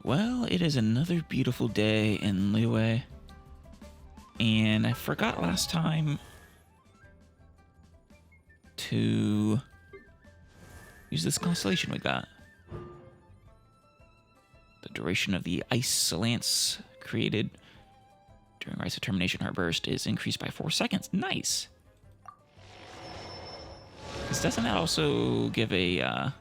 Well, it is another beautiful day in Liyue. And I forgot last time to use this constellation we got. The duration of the ice lance created during Rites of Termination Heartburst is increased by 4 seconds. Nice! This doesn't that also give a...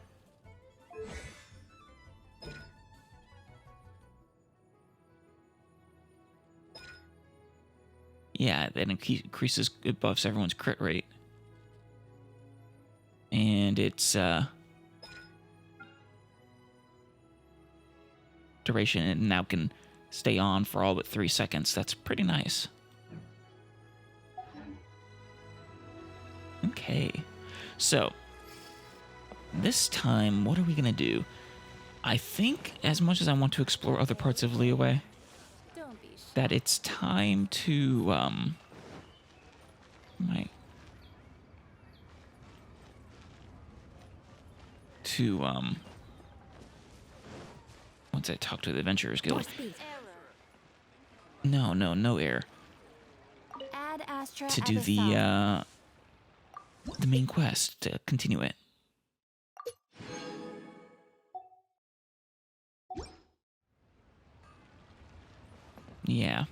Yeah, that increases, it buffs everyone's crit rate. And its duration, it now can stay on for all but 3 seconds. That's pretty nice. Okay, so this time, what are we gonna do? I think, as much as I want to explore other parts of Liyue, that it's time to once I talk to the Adventurers Guild. No air. Add Astra To do the main quest, to continue it. Yeah.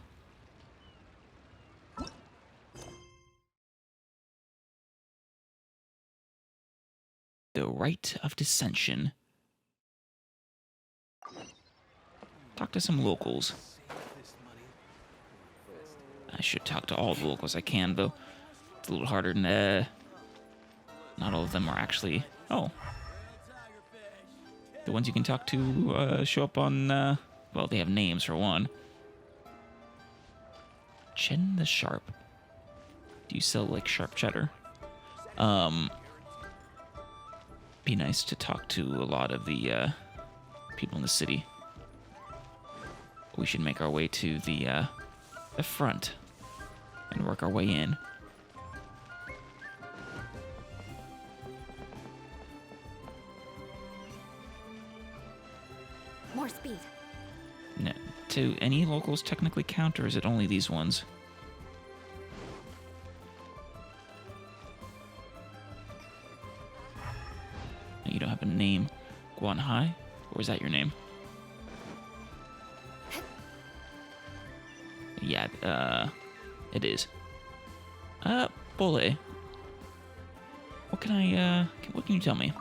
The Rite of Descension. Talk to some locals. I should talk to all the locals I can, though. It's a little harder than, not all of them are actually... Oh. The ones you can talk to, show up on, well, they have names for one. Chen the Sharp. Do you sell, like, sharp cheddar? Be nice to talk to a lot of the, people in the city. We should make our way to the front and work our way in. More speed. No, do any locals technically count, or is it only these ones? You don't have a name. Guan Hai? Or is that your name? Yeah, it is. Bole. What can you tell me?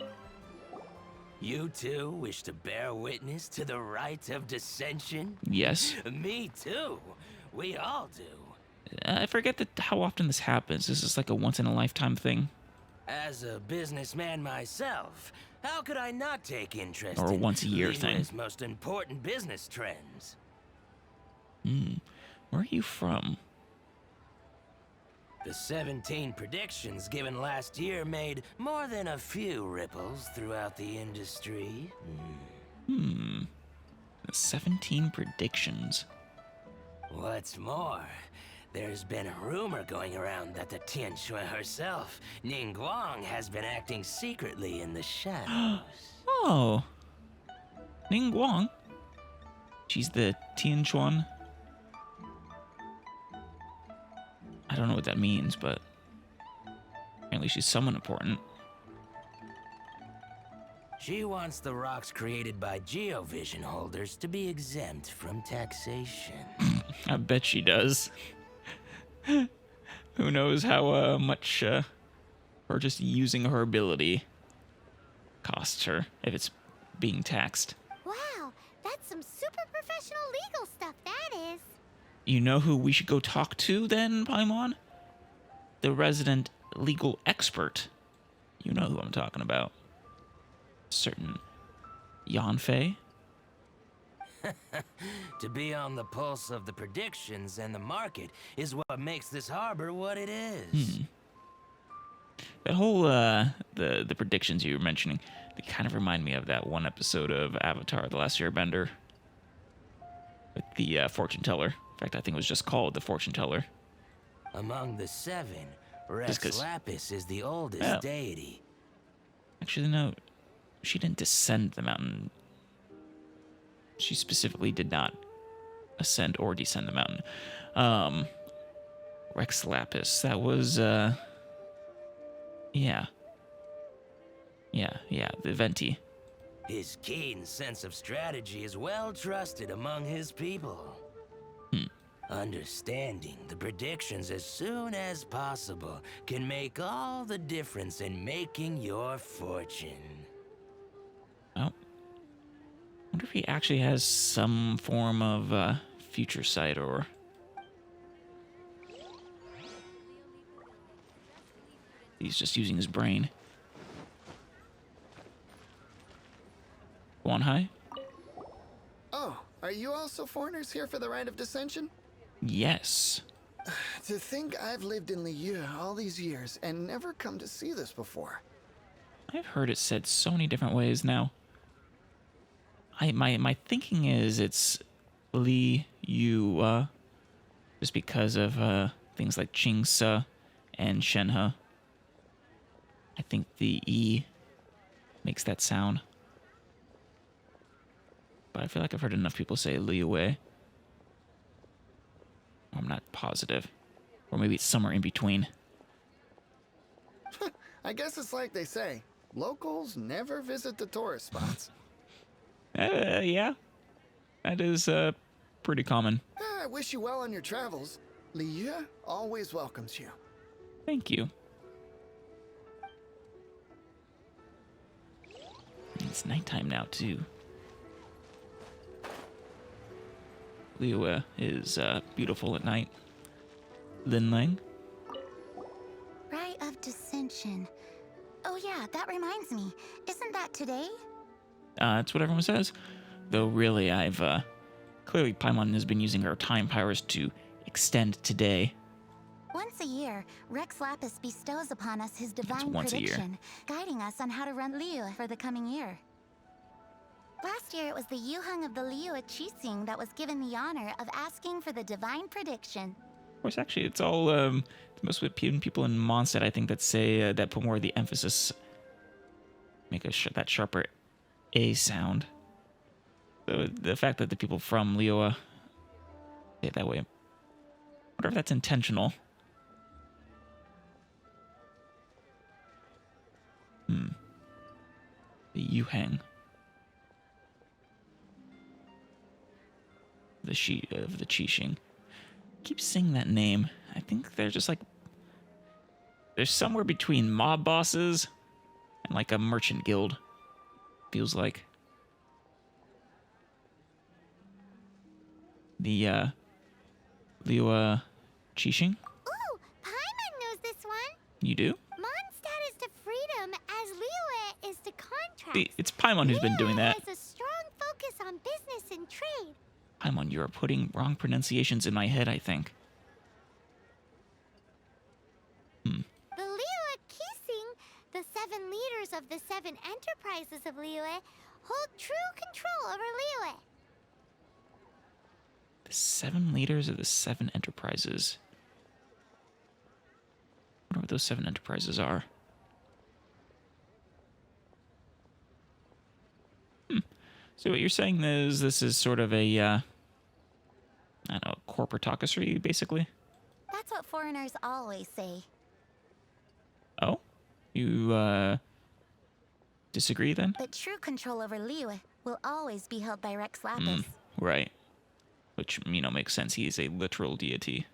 You two wish to bear witness to the Rite of Descension? Yes. Me too. We all do. I forget how often this happens. Is this like a once-in-a-lifetime thing? As a businessman myself, how could I not take interest Or a in once-a-year thing? Liyue's most important business trends? Where are you from? The 17 predictions given last year made more than a few ripples throughout the industry. 17 predictions. What's more, there's been a rumor going around that the Tianxue herself, Ning Guang, has been acting secretly in the shadows. Oh. Ning Guang? She's the Tianchuan. I don't know what that means, but apparently she's someone important. She wants the rocks created by Geovision holders to be exempt from taxation. I bet she does. Who knows how much her just using her ability costs her if it's being taxed. Wow, that's some super professional legal stuff, that is. You know who we should go talk to then, Paimon? The resident legal expert. You know who I'm talking about. Certain Yanfei. To be on the pulse of the predictions and the market is what makes this harbor what it is. That whole, the predictions you were mentioning, they kind of remind me of that one episode of Avatar: The Last Airbender. With the fortune teller. In fact, I think it was just called the fortune teller. Among the seven, Rex Lapis is the oldest deity. Actually, no. She didn't descend the mountain. She specifically did not ascend or descend the mountain. Rex Lapis. That was, yeah. The Venti. His keen sense of strategy is well trusted among his people. Understanding the predictions as soon as possible can make all the difference in making your fortune. Oh. Wonder if he actually has some form of future sight, or he's just using his brain. Go on, hi. Oh, are you also foreigners here for the Rite of Descension? Yes. To think I've lived in Liyue all these years and never come to see this before. I've heard it said so many different ways now. My thinking is it's Li Yu, just because of things like Qingse and Shenhe. I think the E makes that sound. But I feel like I've heard enough people say Liyue. I'm not positive. Or maybe it's somewhere in between. I guess it's like they say, locals never visit the tourist spots. Yeah. That is pretty common. I wish you well on your travels. Liyue always welcomes you. Thank you. It's nighttime now, too. Liyue is beautiful at night. Linling. Rite of Descension. Oh yeah, that reminds me. Isn't that today? That's what everyone says. Though really, I've clearly Paimon has been using her time powers to extend today. Once a year, Rex Lapis bestows upon us his divine once a year. prediction, guiding us on how to run Liyue for the coming year. Last year, it was the Yuheng of the Liyue Qixing that was given the honor of asking for the divine prediction. Of course, actually, it's all most of the people in Mondstadt, I think, that say that put more of the emphasis, make that sharper A sound. So the fact that the people from Liyue say it that way, I wonder if that's intentional. The Yuheng. The Qixing. Keep saying that name. I think they're just like, they're somewhere between mob bosses and like a merchant guild. Feels like. The Liyue Qixing. Ooh, Paimon knows this one. You do? Mondstadt is to freedom as Liyue is to contract. It's Paimon who's been doing that. Liyue has a strong focus on business and trade. Paimon, you are putting wrong pronunciations in my head, I think. The Liyue Qixing, the 7 leaders of the 7 enterprises of Liyue, hold true control over Liyue. The 7 leaders of the 7 enterprises. I wonder what those 7 enterprises are. So what you're saying is this is sort of a, I don't know, corporatocracy, basically? That's what foreigners always say. Oh? You, disagree then? But true control over Liyue will always be held by Rex Lapis. Right. Which, makes sense. He is a literal deity.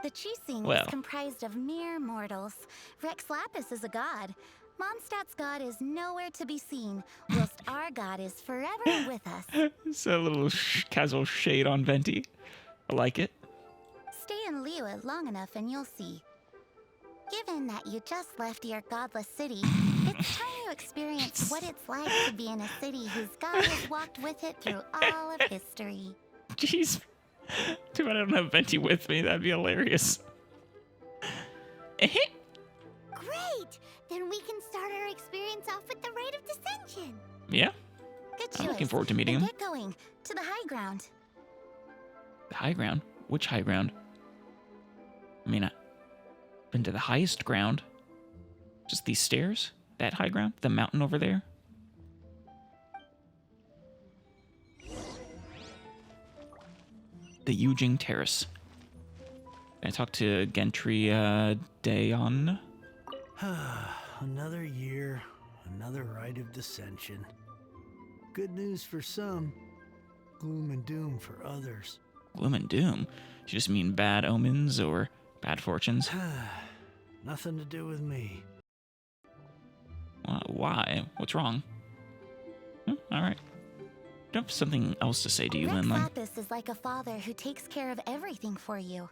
The Qixing Well. is comprised of mere mortals. Rex Lapis is a god. Mondstadt's god is nowhere to be seen, whilst our god is forever with us. It's a little casual shade on Venti. I like it. Stay in Liyue long enough and you'll see. Given that you just left your godless city, it's time you experience what it's like to be in a city whose god has walked with it through all of history. Jeez. Too bad I don't have Venti with me. That'd be hilarious. Great! Then we can start our experience off with the Rite of Descension. Yeah. Good choice. I'm looking forward to meeting Then him. Get going to the high ground. The high ground? Which high ground? I've been to the highest ground. Just these stairs? That high ground? The mountain over there? the Yujing Terrace. I talked to Gentry Dayon. Another year, another Rite of Descension. Good news for some, gloom and doom for others. Gloom and doom? Do you just mean bad omens or bad fortunes? Nothing to do with me. Why? What's wrong? All right. Do you have something else to say to you, Rex Linlin? Lapis is like a father who takes care of everything for you.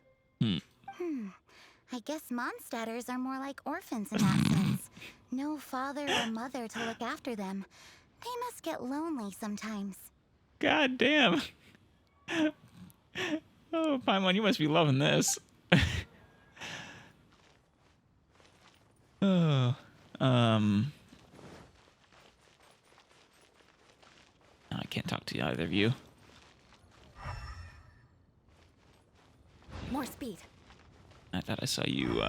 I guess Mondstadters are more like orphans in that sense. No father or mother to look after them. They must get lonely sometimes. God damn. Oh, Paimon, you must be loving this. Oh, I can't talk to either of you. More speed. I thought I saw you,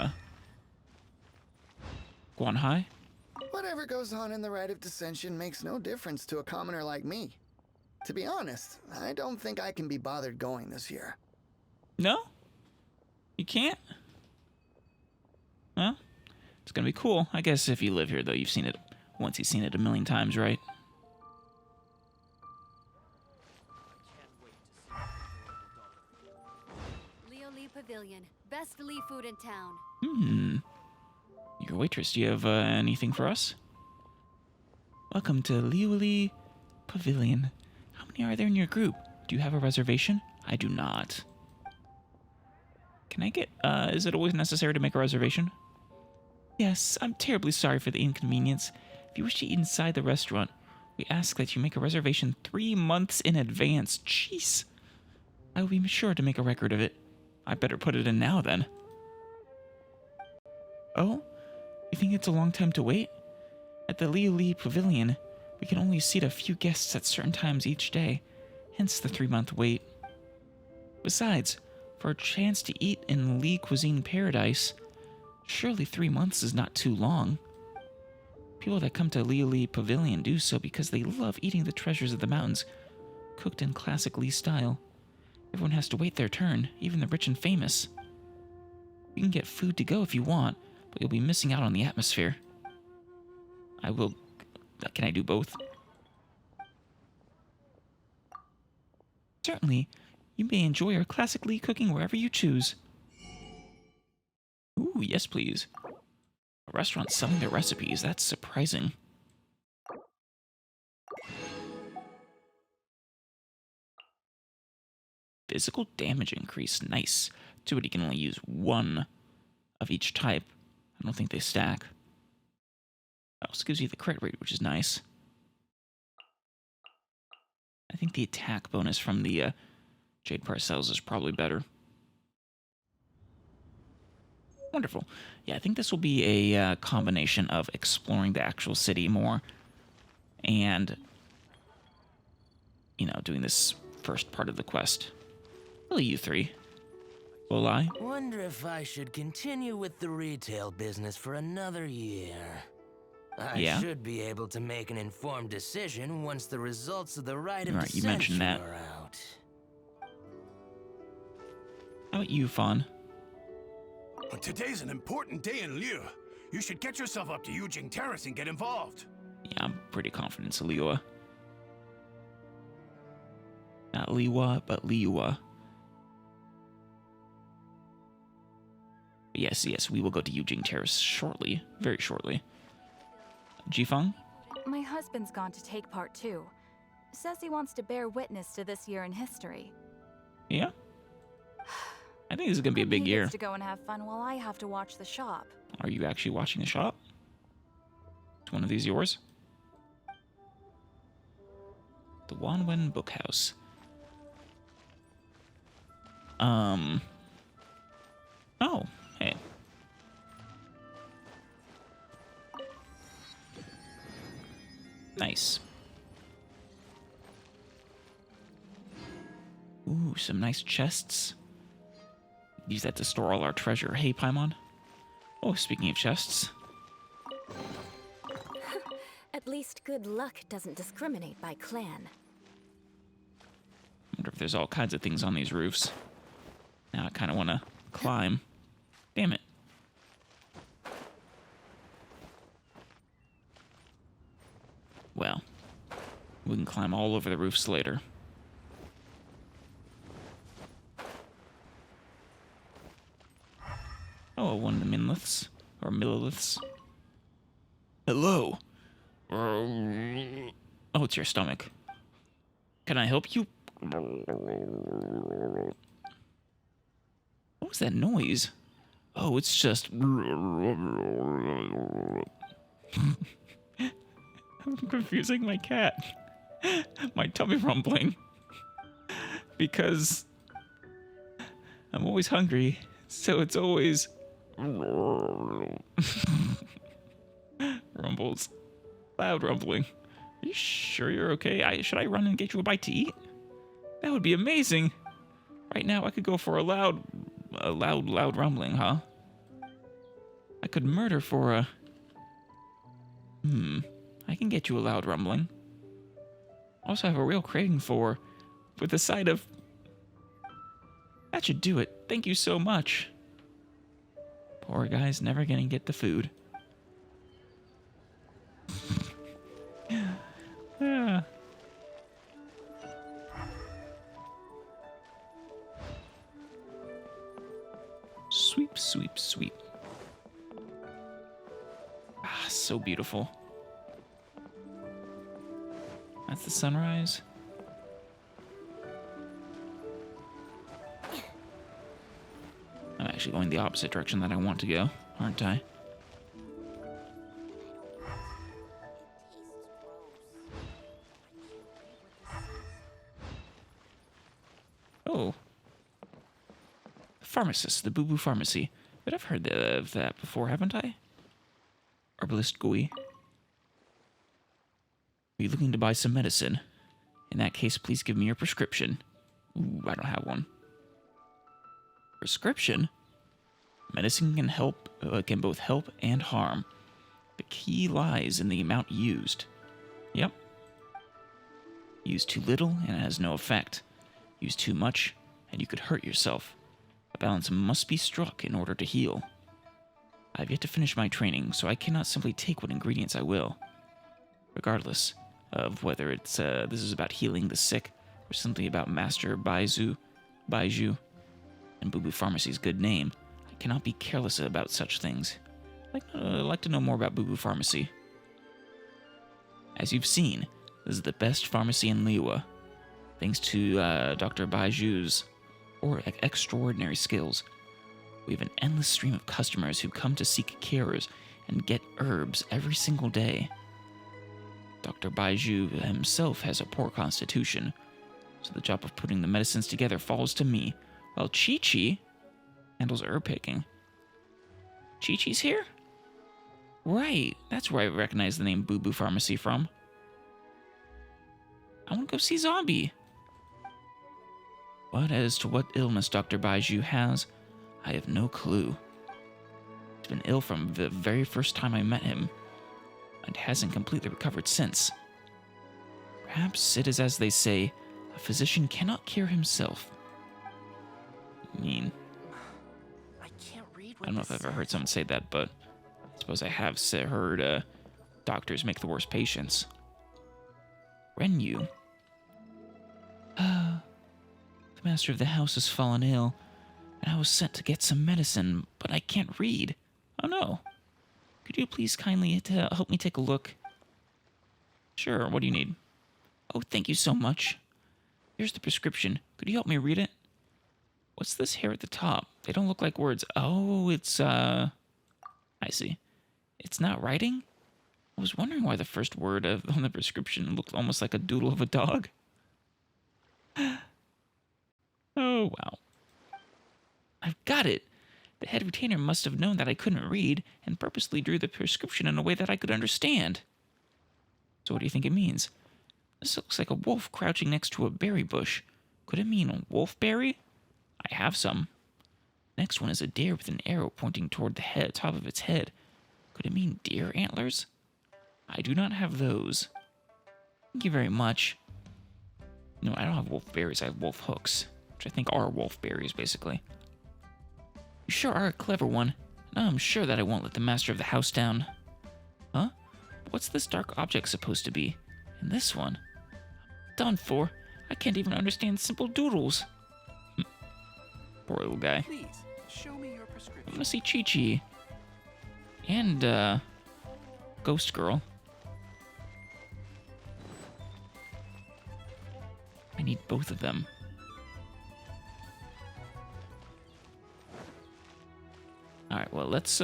Guanhai? Whatever goes on in the Rite of Descension makes no difference to a commoner like me. To be honest, I don't think I can be bothered going this year. No? You can't? Well, it's gonna be cool. I guess if you live here, though, you've seen it once, you've seen it a million times, right? Pavilion. Best Lee food in town. Your waitress, do you have anything for us? Welcome to Liuli Pavilion. How many are there in your group? Do you have a reservation? I do not. Can I get, is it always necessary to make a reservation? Yes, I'm terribly sorry for the inconvenience. If you wish to eat inside the restaurant, we ask that you make a reservation 3 months in advance. Jeez. I will be sure to make a record of it. I better put it in now, then. Oh? You think it's a long time to wait? At the Liuli Pavilion, we can only seat a few guests at certain times each day, hence the 3-month wait. Besides, for a chance to eat in Lee Cuisine Paradise, surely 3 months is not too long. People that come to Liuli Pavilion do so because they love eating the treasures of the mountains, cooked in classic Lee style. Everyone has to wait their turn, even the rich and famous. You can get food to go if you want, but you'll be missing out on the atmosphere. Can I do both? Certainly. You may enjoy our classic Lee cooking wherever you choose. Ooh, yes please. A restaurant selling their recipes, that's surprising. Physical damage increase, nice. Too bad you can only use one of each type. I don't think they stack. It also gives you the crit rate, which is nice. I think the attack bonus from the Jade Parcels is probably better. Wonderful. Yeah, I think this will be a combination of exploring the actual city more and, you know, doing this first part of the quest. Really, you three. Will I? Wonder if I should continue with the retail business for another year. I should be able to make an informed decision once the results of the Rite of Right, you mentioned Descension that. are out. How about you, Fawn? Today's an important day in Liu. You should get yourself up to Yujing Terrace and get involved. Yeah, I'm pretty confident it's Liua. Not Liwa, but Liua. Yes, we will go to Yujing Terrace shortly. Very shortly. Jifeng? My husband's gone to take part too. Says he wants to bear witness to this year in history. Yeah? I think this is going to be a big He year. gets to go and have fun while I have to watch the shop. Are you actually watching the shop? Is one of these yours? The Wanwen Bookhouse. Oh, hey. Nice. Ooh, some nice chests. Use that to store all our treasure. Hey, Paimon. Oh, speaking of chests. At least good luck doesn't discriminate by clan. Wonder if there's all kinds of things on these roofs. Now I kind of want to climb. Damn it. Well, we can climb all over the roofs later. Oh, one of the minliths. Or milliliths. Hello. Oh, it's your stomach. Can I help you? What was that noise? Oh, it's just... I'm confusing my cat. My tummy rumbling. Because I'm always hungry, so it's always... rumbles. Loud rumbling. Are you sure you're okay? Should I run and get you a bite to eat? That would be amazing. Right now, I could go for a loud rumbling, huh? I could murder for a... I can get you a loud rumbling. Also have a real craving for... with the side of... That should do it. Thank you so much. Poor guy's never gonna get the food. Ah. Sweep, sweep, sweep. Ah, so beautiful. That's the sunrise. I'm actually going the opposite direction that I want to go, aren't I? Oh. Pharmacist, the Boo Boo Pharmacy. But I've heard of that before, haven't I? Herbalist Gui. Are you looking to buy some medicine? In that case, please give me your prescription. Ooh, I don't have one. Prescription? Medicine can both help and harm. The key lies in the amount used. Yep. Use too little and it has no effect. Use too much and you could hurt yourself. A balance must be struck in order to heal. I have yet to finish my training, so I cannot simply take what ingredients I will. Regardless of whether it's this is about healing the sick or simply about Master Baiju, and Boo Boo Pharmacy's good name, I cannot be careless about such things. I'd like to know more about Boo Boo Pharmacy. As you've seen, this is the best pharmacy in Liyue. Thanks to Dr. Baiju's extraordinary skills, we have an endless stream of customers who come to seek cures and get herbs every single day. Dr. Baiju himself has a poor constitution, so the job of putting the medicines together falls to me, while Chi-Chi handles herb picking. Chi-Chi's here? Right, that's where I recognize the name Boo Boo Pharmacy from. I want to go see Zombie. But as to what illness Dr. Baiju has, I have no clue. He's been ill from the very first time I met him, and hasn't completely recovered since. Perhaps it is as they say, a physician cannot cure himself. I mean, I can't read what I don't know if I've ever heard someone say that, but I suppose I have heard doctors make the worst patients. Renyu. The master of the house has fallen ill, and I was sent to get some medicine, but I can't read. Oh no. Could you please kindly help me take a look? Sure, what do you need? Oh, thank you so much. Here's the prescription. Could you help me read it? What's this here at the top? They don't look like words. Oh, it's, I see. It's not writing? I was wondering why the first word on the prescription looked almost like a doodle of a dog. Oh, wow. I've got it. The head retainer must have known that I couldn't read and purposely drew the prescription in a way that I could understand. So what do you think it means? This looks like a wolf crouching next to a berry bush. Could it mean a wolfberry? I have some. Next one is a deer with an arrow pointing toward the top of its head. Could it mean deer antlers? I do not have those. Thank you very much. No, I don't have wolf berries, I have wolf hooks, which I think are wolf berries, basically. You sure are a clever one. Now I'm sure that I won't let the master of the house down. Huh? What's this dark object supposed to be? And this one? Done for. I can't even understand simple doodles. Poor little guy. Please, show me your prescription. I want to see Chi-Chi. And, Ghost Girl. I need both of them. Alright, well, let's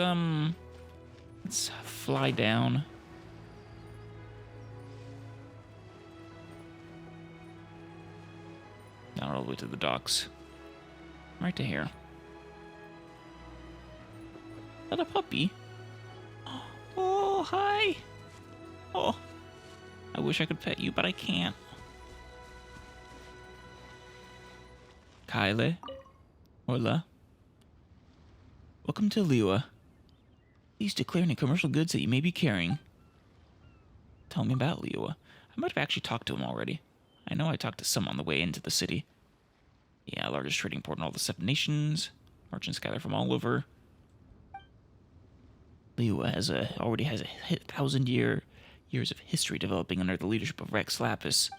fly down. Down all the way to the docks. Right to here. Is that a puppy? Oh, hi! Oh, I wish I could pet you, but I can't. Kyle. Hola. Welcome to Liyue. Please declare any commercial goods that you may be carrying. Tell me about Liyue. I might have actually talked to him already. I know I talked to some on the way into the city. Yeah, largest trading port in all the 7 nations. Merchants gather from all over. Liyue already has 1,000 years of history developing under the leadership of Rex Lapis.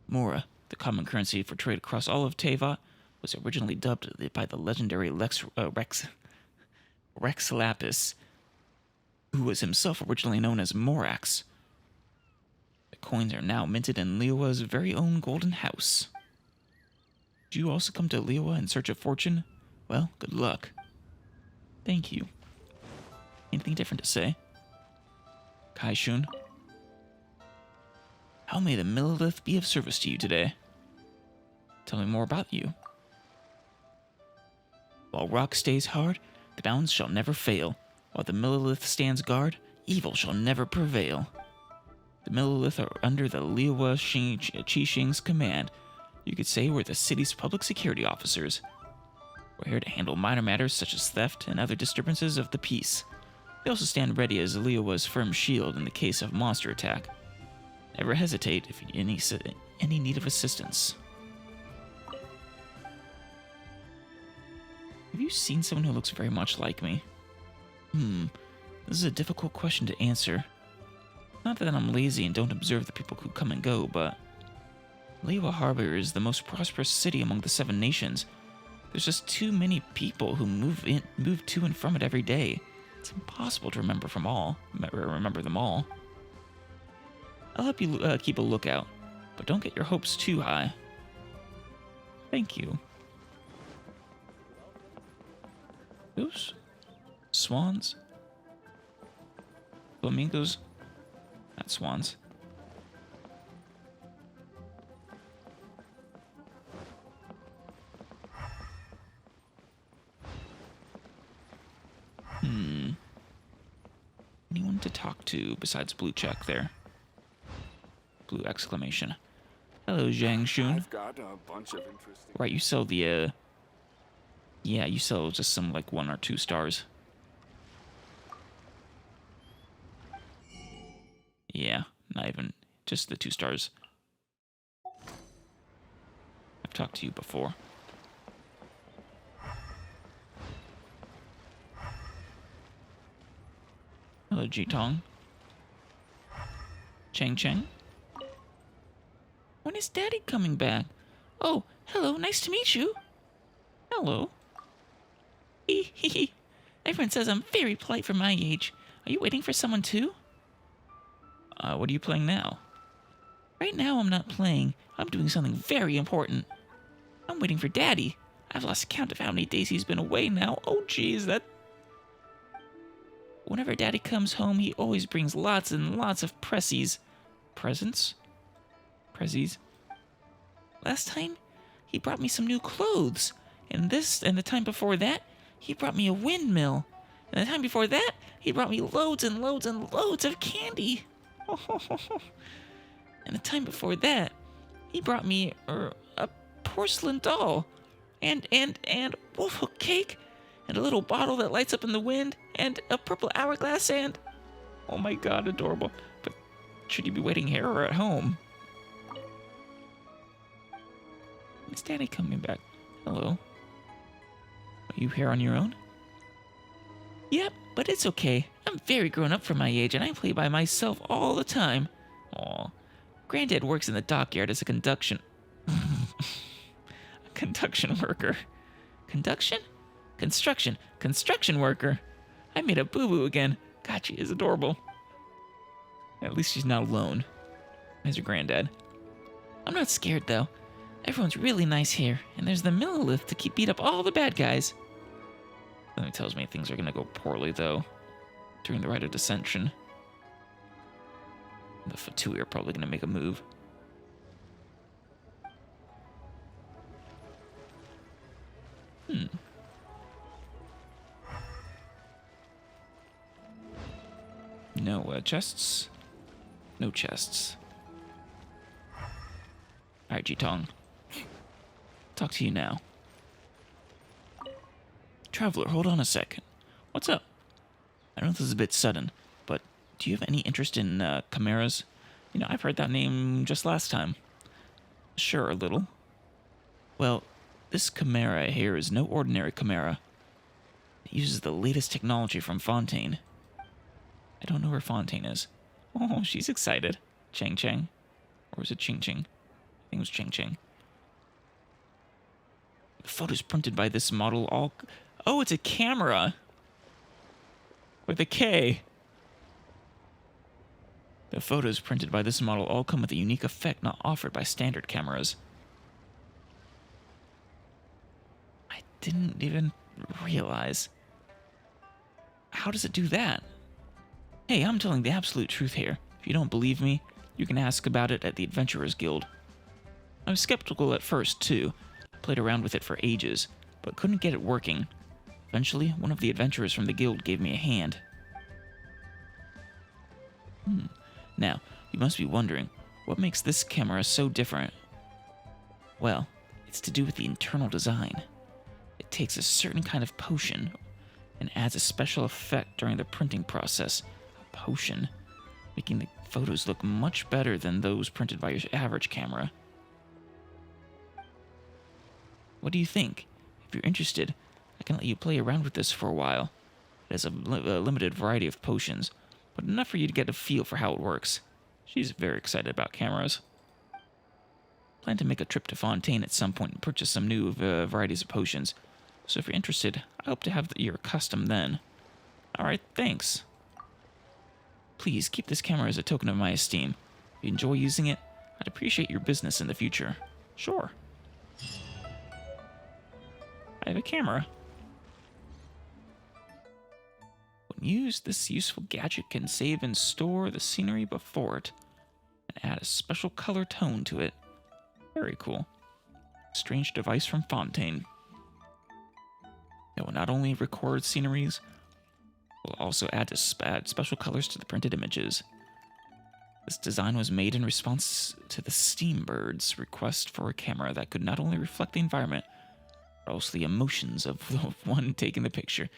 Mora, the common currency for trade across all of Teyvat, was originally dubbed by the legendary Rex Lapis, who was himself originally known as Morax. The coins are now minted in Liyue's very own golden house. Did you also come to Liyue in search of fortune? Well, good luck. Thank you. Anything different to say? Kaishun? How may the Millilith be of service to you today? Tell me more about you. While rock stays hard, the bounds shall never fail. While the Millilith stands guard, evil shall never prevail. The Millilith are under the Liyue Qixing's command. You could say we're the city's public security officers. We're here to handle minor matters such as theft and other disturbances of the peace. We also stand ready as Liyue's firm shield in the case of monster attack. Never hesitate if you need any need of assistance. Have you seen someone who looks very much like me? This is a difficult question to answer. Not that I'm lazy and don't observe the people who come and go, but Liyue Harbor is the most prosperous city among the 7 nations. There's just too many people who move to and from it every day. It's impossible to remember them all. I'll help you keep a lookout, but don't get your hopes too high. Thank you. Those swans? Flamingos? Not swans. Anyone to talk to besides Blue Check there? Blue exclamation. Hello, Zhang Shun. I've got a bunch of interesting... Right, you sell the, yeah, you sell just some, like, 1 or 2 stars. Yeah, not even, just the 2 stars. I've talked to you before. Hello, Jitong. Chang Chang. When is Daddy coming back? Oh, hello, nice to meet you. Hello. Hee. Everyone says I'm very polite for my age. Are you waiting for someone too? What are you playing now? Right now I'm not playing. I'm doing something very important. I'm waiting for Daddy. I've lost count of how many days he's been away now. Oh, geez, that... Whenever Daddy comes home, he always brings lots and lots of presents. Prezzies. Last time, he brought me some new clothes. And the time before that, he brought me a windmill. And the time before that, he brought me loads and loads and loads of candy. And the time before that, he brought me a porcelain doll. And wolf hook cake. And a little bottle that lights up in the wind, and a purple hourglass, and... Oh my god, adorable. But should you be waiting here or at home? It's Daddy coming back. Hello. Are you here on your own? Yep, but it's okay. I'm very grown up for my age, and I play by myself all the time. Aw. Granddad works in the dockyard as a conduction worker. Conduction? Construction worker. I made a boo-boo again. God, she is adorable. At least she's not alone. As her granddad. I'm not scared, though. Everyone's really nice here, and there's the Millilith to beat up all the bad guys. Something tells me things are gonna go poorly, though, during the Rite of Descension. The Fatui are probably gonna make a move. No chests? No chests. Alright, Jitong. Talk to you now. Traveler, hold on a second. What's up? I know this is a bit sudden, but do you have any interest in chimeras? You know, I've heard that name just last time. Sure, a little. Well, this chimera here is no ordinary chimera. It uses the latest technology from Fontaine. I don't know where Fontaine is. Oh, she's excited. Chang Chang? Or was it Ching Ching? I think it was Ching Ching. The photos printed by this model all... Oh, it's a camera! With a K. The photos printed by this model all come with a unique effect not offered by standard cameras. I didn't even realize. How does it do that? Hey, I'm telling the absolute truth here. If you don't believe me, you can ask about it at the Adventurers Guild. I was skeptical at first, too. I played around with it for ages, but couldn't get it working. Eventually, one of the adventurers from the guild gave me a hand. Now, you must be wondering, what makes this camera so different? Well, it's to do with the internal design. It takes a certain kind of potion and adds a special effect during the printing process. A potion, making the photos look much better than those printed by your average camera. What do you think? If you're interested, I can let you play around with this for a while. It has a limited variety of potions, but enough for you to get a feel for how it works. She's very excited about cameras. Plan to make a trip to Fontaine at some point and purchase some new varieties of potions. So if you're interested, I hope to have your custom then. Alright, thanks. Please keep this camera as a token of my esteem. If you enjoy using it, I'd appreciate your business in the future. Sure. I have a camera. When used, this useful gadget can save and store the scenery before it, and add a special color tone to it. Very cool. Strange device from Fontaine. It will not only record sceneries, it will also add special colors to the printed images. This design was made in response to the Steambird's request for a camera that could not only reflect the environment, but also the emotions of the one taking the picture.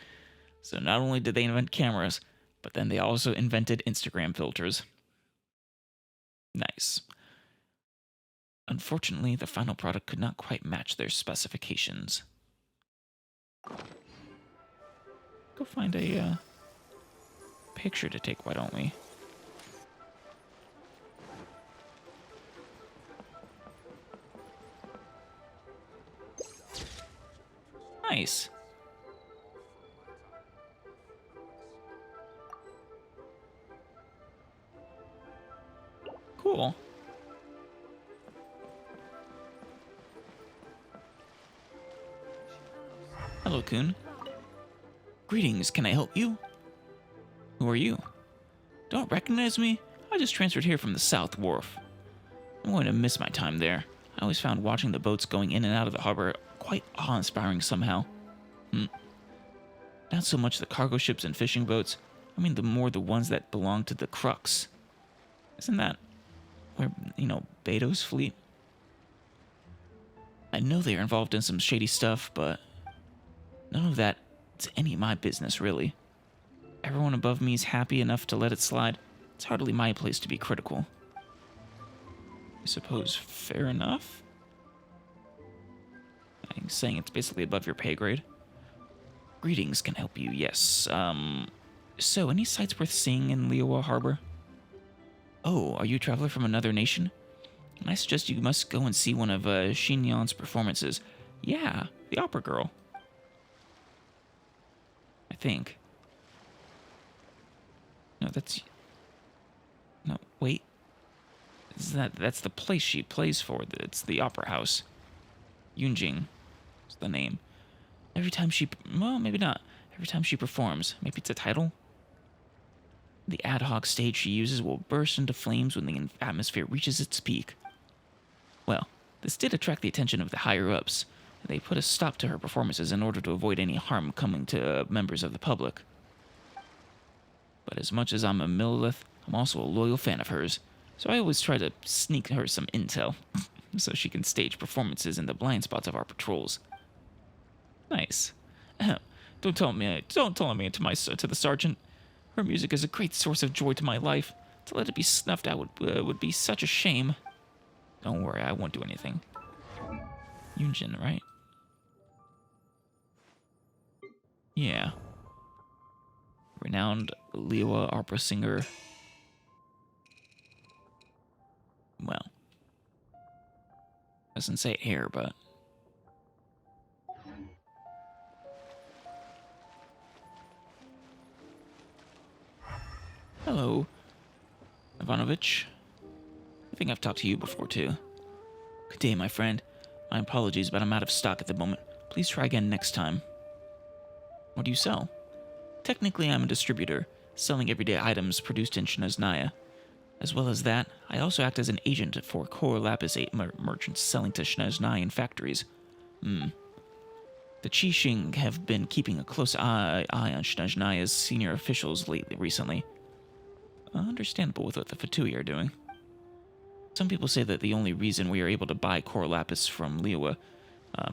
So not only did they invent cameras, but then they also invented Instagram filters. Nice. Unfortunately, the final product could not quite match their specifications. Go find a picture to take, why don't we? Nice. Cool. Hello, Kun. Greetings, can I help you? Who are you? Don't recognize me? I just transferred here from the South Wharf. I'm going to miss my time there. I always found watching the boats going in and out of the harbor quite awe-inspiring somehow. Not so much the cargo ships and fishing boats. I mean, the ones that belong to the Crux. Isn't that where, Beto's fleet? I know they are involved in some shady stuff, but none of that is any of my business, really. Everyone above me is happy enough to let it slide. It's hardly my place to be critical. I suppose fair enough? You're saying it's basically above your pay grade? Greetings can help you, yes. So, any sights worth seeing in Liyue Harbor? Oh, are you a traveler from another nation? I suggest you must go and see one of Xinyan's performances. Yeah, the opera girl. I think. No, that's... No, wait. That's the place she plays for. It's the opera house. Yunjing is the name. Every time she... Well, maybe not. Every time she performs. Maybe it's a title? The ad hoc stage she uses will burst into flames when the atmosphere reaches its peak. Well, this did attract the attention of the higher-ups. They put a stop to her performances in order to avoid any harm coming to members of the public. But as much as I'm a Millilith, I'm also a loyal fan of hers, so I always try to sneak her some intel, so she can stage performances in the blind spots of our patrols. Nice. Don't tell me to the sergeant. Her music is a great source of joy to my life. To let it be snuffed out would be such a shame. Don't worry, I won't do anything. Yunjin, right? Yeah. Renowned Liyue opera singer. Well. Doesn't say it here, but... Hello, Ivanovich. I think I've talked to you before, too. Good day, my friend. My apologies, but I'm out of stock at the moment. Please try again next time. What do you sell? Technically, I'm a distributor, selling everyday items produced in Shneznaya. As well as that, I also act as an agent for core lapis merchants selling to Shneznayan factories. The Qixing have been keeping a close eye on Shneznaya's senior officials recently. Understandable with what the Fatui are doing. Some people say that the only reason we are able to buy core lapis from Liyue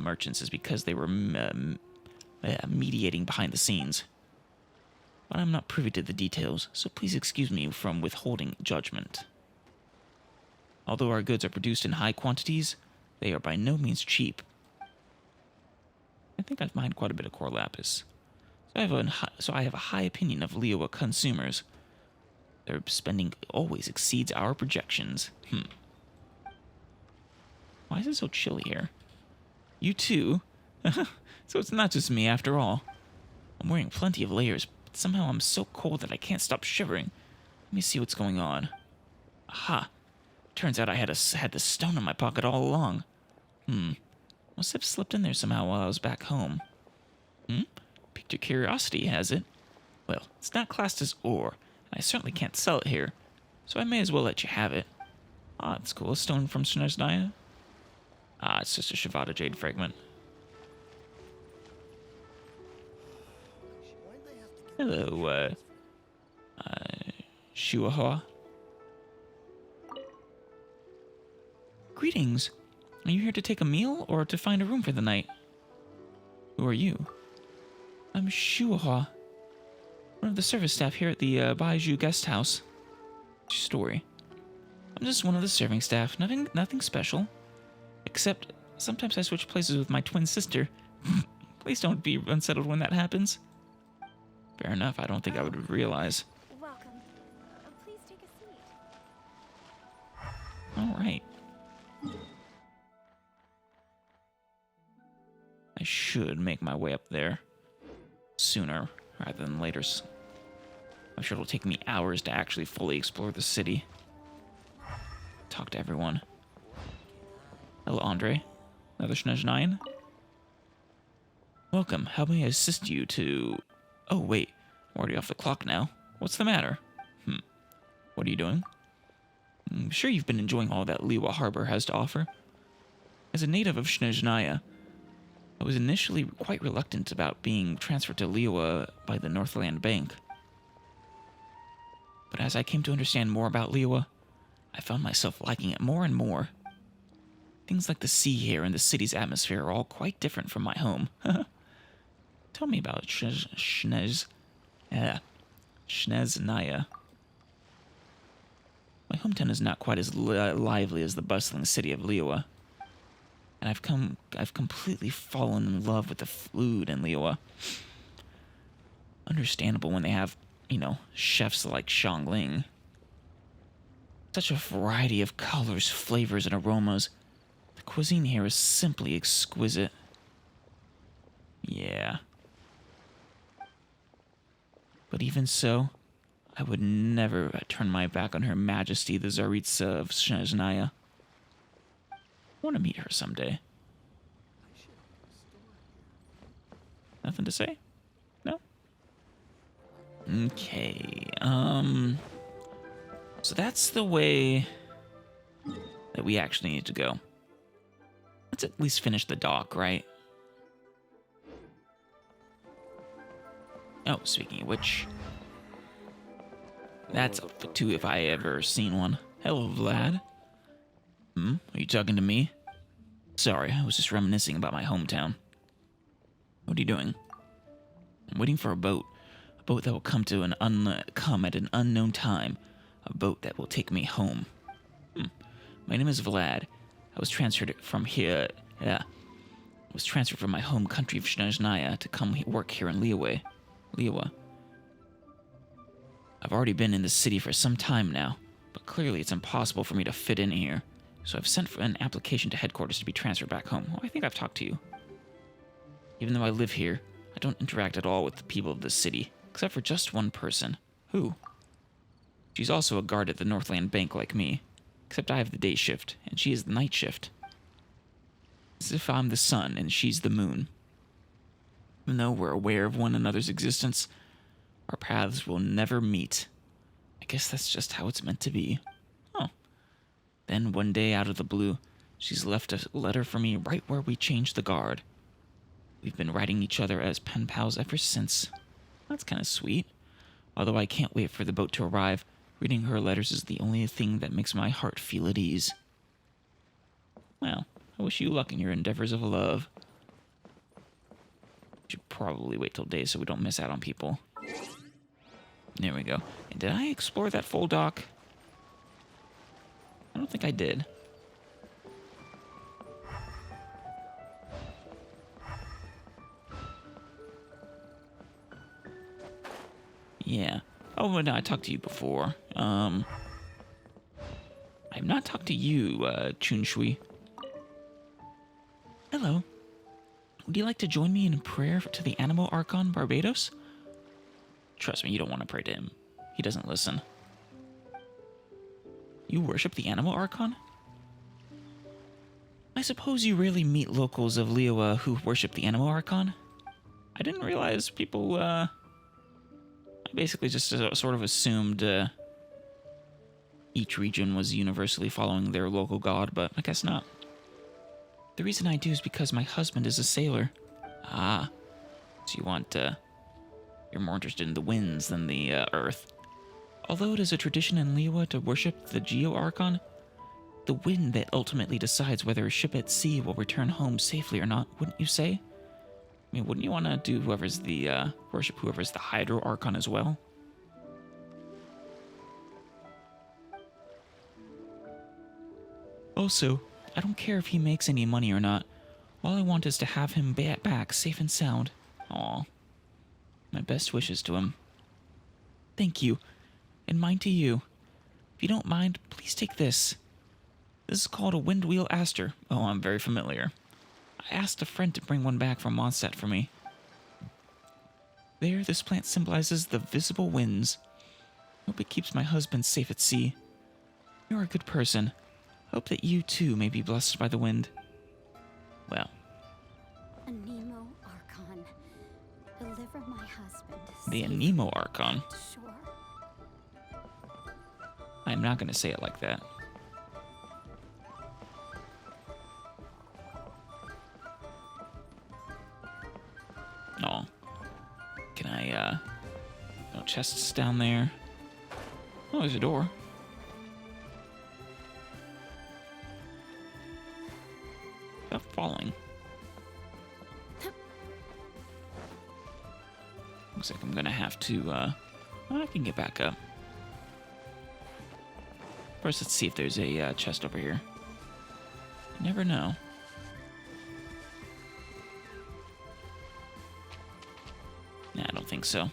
merchants is because they were mediating behind the scenes. But I'm not privy to the details, so please excuse me from withholding judgment. Although our goods are produced in high quantities, they are by no means cheap. I think I've mined quite a bit of core lapis. So I have a high opinion of Liyue consumers. Their spending always exceeds our projections. Why is it so chilly here? You too? So it's not just me after all. I'm wearing plenty of layers, but somehow I'm so cold that I can't stop shivering. Let me see what's going on. Aha! Turns out I had the stone in my pocket all along. Must have slipped in there somehow while I was back home. Piqued your curiosity, has it? Well, it's not classed as ore. I certainly can't sell it here, so I may as well let you have it. Ah, it's cool. A stone from Shneznaya? Ah, it's just a Shavada jade fragment. Hello, Shuahua. Greetings. Are you here to take a meal or to find a room for the night? Who are you? I'm Shuahua, one of the service staff here at the Baiju guest house. What's your story? I'm just one of the serving staff. Nothing special. Except, sometimes I switch places with my twin sister. Please don't be unsettled when that happens. Fair enough, I don't think I would realize. Welcome. Please take a seat. Alright. I should make my way up there sooner rather than later. I'm sure it'll take me hours to actually fully explore the city. Talk to everyone. Hello, Andre. Another Shneznayan? Welcome. How may I assist you to... Oh, wait. I'm already off the clock now. What's the matter? What are you doing? I'm sure you've been enjoying all that Liyue Harbor has to offer. As a native of Shneznaya, I was initially quite reluctant about being transferred to Liyue by the Northland Bank. But as I came to understand more about Liyue, I found myself liking it more and more. Things like the sea here and the city's atmosphere are all quite different from my home. Tell me about Shneznaya. My hometown is not quite as lively as the bustling city of Liyue. And I've completely fallen in love with the food in Liyue. Understandable when they have, chefs like Xiangling. Such a variety of colors, flavors, and aromas. The cuisine here is simply exquisite. Yeah. But even so, I would never turn my back on Her Majesty, the Tsaritsa of Snezhnaya. I want to meet her someday. Nothing to say? No? Okay, so that's the way that we actually need to go. Let's at least finish the dock, right? Oh, speaking of which, that's a outfit too if I ever seen one. Hello, Vlad. Are you talking to me? Sorry, I was just reminiscing about my hometown. What are you doing? I'm waiting for a boat that will come at an unknown time, a boat that will take me home. My name is Vlad. I was transferred from my home country of Snezhnaya to come work here in Liyue. I've already been in the city for some time now, but clearly it's impossible for me to fit in here, so I've sent for an application to headquarters to be transferred back home. Oh, I think I've talked to you. Even though I live here, I don't interact at all with the people of the city, except for just one person. Who? She's also a guard at the Northland Bank like me, except I have the day shift, and she is the night shift. As if I'm the sun and she's the moon. Even though we're aware of one another's existence, our paths will never meet. I guess that's just how it's meant to be. Oh. Then one day, out of the blue, she's left a letter for me right where we changed the guard. We've been writing each other as pen pals ever since. That's kind of sweet. Although I can't wait for the boat to arrive, reading her letters is the only thing that makes my heart feel at ease. Well, I wish you luck in your endeavors of love. Should probably wait till day so we don't miss out on people. There we go. And did I explore that full dock? I don't think I did. Yeah. Oh, no, I talked to you before. I've not talked to you, Chunshui. Hello. Would you like to join me in prayer to the Animal Archon Barbados? Trust me, you don't want to pray to him. He doesn't listen. You worship the Animal Archon? I suppose you rarely meet locals of Liyue who worship the Animal Archon? I didn't realize people, I basically just sort of assumed each region was universally following their local god, but I guess not. The reason I do is because my husband is a sailor. Ah, so you're more interested in the winds than the earth. Although it is a tradition in Liyue to worship the Geo Archon, the wind that ultimately decides whether a ship at sea will return home safely or not, wouldn't you say? I mean, wouldn't you want to do worship whoever's the Hydro Archon as well? Also, I don't care if he makes any money or not. All I want is to have him back safe and sound. Aw. My best wishes to him. Thank you. And mine to you. If you don't mind, please take this. This is called a Windwheel Aster. Oh, I'm very familiar. I asked a friend to bring one back from Mondstadt for me. There, this plant symbolizes the visible winds. Hope it keeps my husband safe at sea. You're a good person. Hope that you, too, may be blessed by the wind. Well. Anemo Archon. Deliver my husband. The Anemo Archon? Sure. I'm not going to say it like that. Oh. Can I, no chests down there? Oh, there's a door. Stop falling. Looks like I'm gonna have to, I can get back up. First, let's see if there's a chest over here. You never know. think so.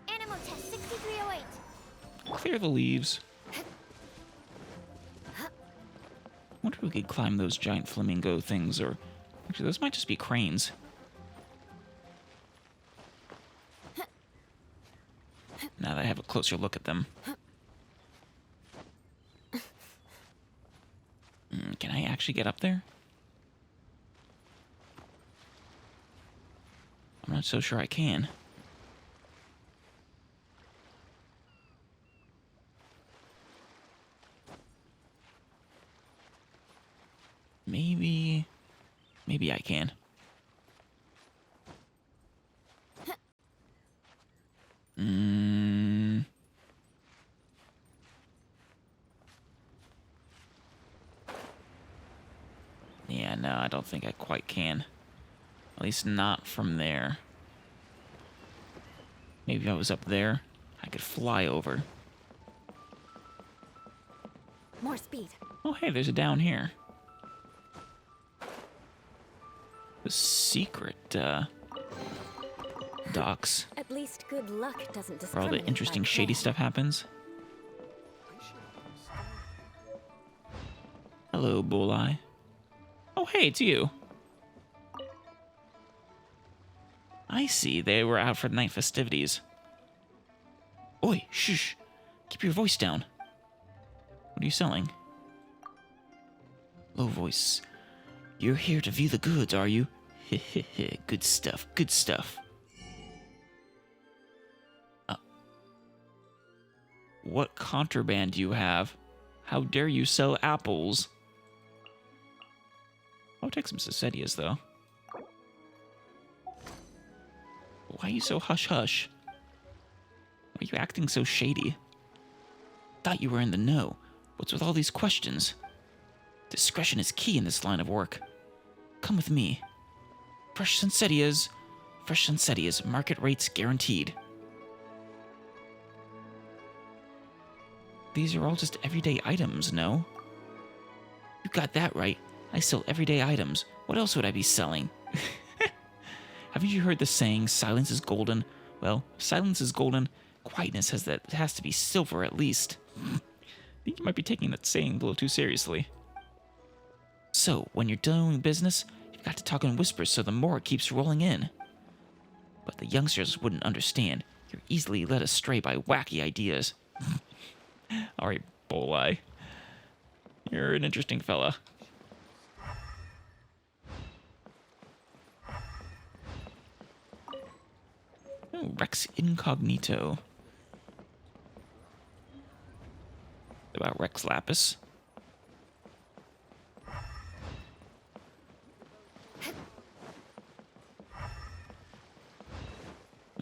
Animal test 6308. Clear the leaves. Wonder if we could climb those giant flamingo things, or actually, those might just be cranes. Now that I have a closer look at them. Can I actually get up there? I'm not so sure I can. Maybe I can. Yeah, no, I don't think I quite can. At least not from there. Maybe if I was up there, I could fly over. More speed. Oh, hey, there's a down here. The secret, docks. At least good luck doesn't Where all the interesting shady stuff happens. Hello, Bulleye. Oh, hey, it's you. I see. They were out for the night festivities. Oi, shush. Keep your voice down. What are you selling? Low voice. You're here to view the goods, are you? Heh. Good stuff, good stuff. What contraband do you have? How dare you sell apples? I'll take some Cicedias, though. Why are you so hush-hush? Why are you acting so shady? Thought you were in the know. What's with all these questions? Discretion is key in this line of work. Come with me. Fresh Cicedias, market rates guaranteed. These are all just everyday items, no? You got that right. I sell everyday items. What else would I be selling? Haven't you heard the saying, silence is golden? Well, if silence is golden, quietness has to be silver at least. I think you might be taking that saying a little too seriously. So, when you're doing business, you've got to talk in whispers so the more keeps rolling in. But the youngsters wouldn't understand. You're easily led astray by wacky ideas. Alright, Bulleye. You're an interesting fella. Oh, Rex Incognito. About Rex Lapis. I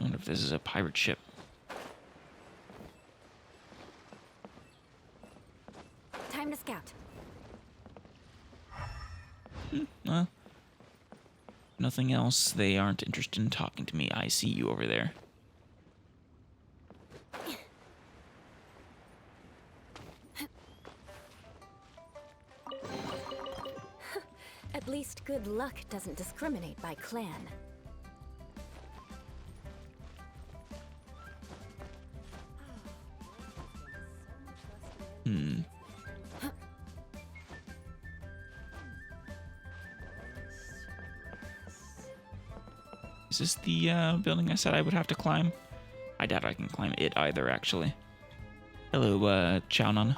wonder if this is a pirate ship. Time to scout. Well, nothing else. They aren't interested in talking to me. I see you over there. At least good luck doesn't discriminate by clan. Is this the building I said I would have to climb? I doubt I can climb it either, actually. Hello, Chownon.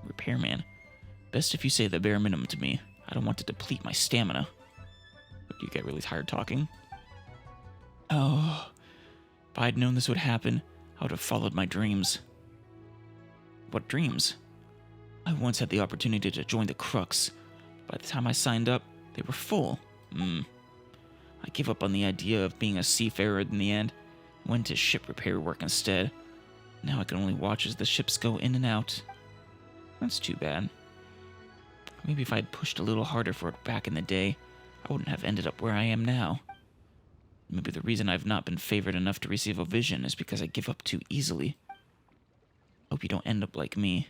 Repairman. Best if you say the bare minimum to me. I don't want to deplete my stamina. But you get really tired talking? Oh, if I'd known this would happen, I would have followed my dreams. What dreams? I once had the opportunity to join the Crux. By the time I signed up, they were full. I gave up on the idea of being a seafarer in the end, went to ship repair work instead. Now I can only watch as the ships go in and out. That's too bad. Maybe if I'd pushed a little harder for it back in the day, I wouldn't have ended up where I am now. Maybe the reason I've not been favored enough to receive a vision is because I give up too easily. Hope you don't end up like me.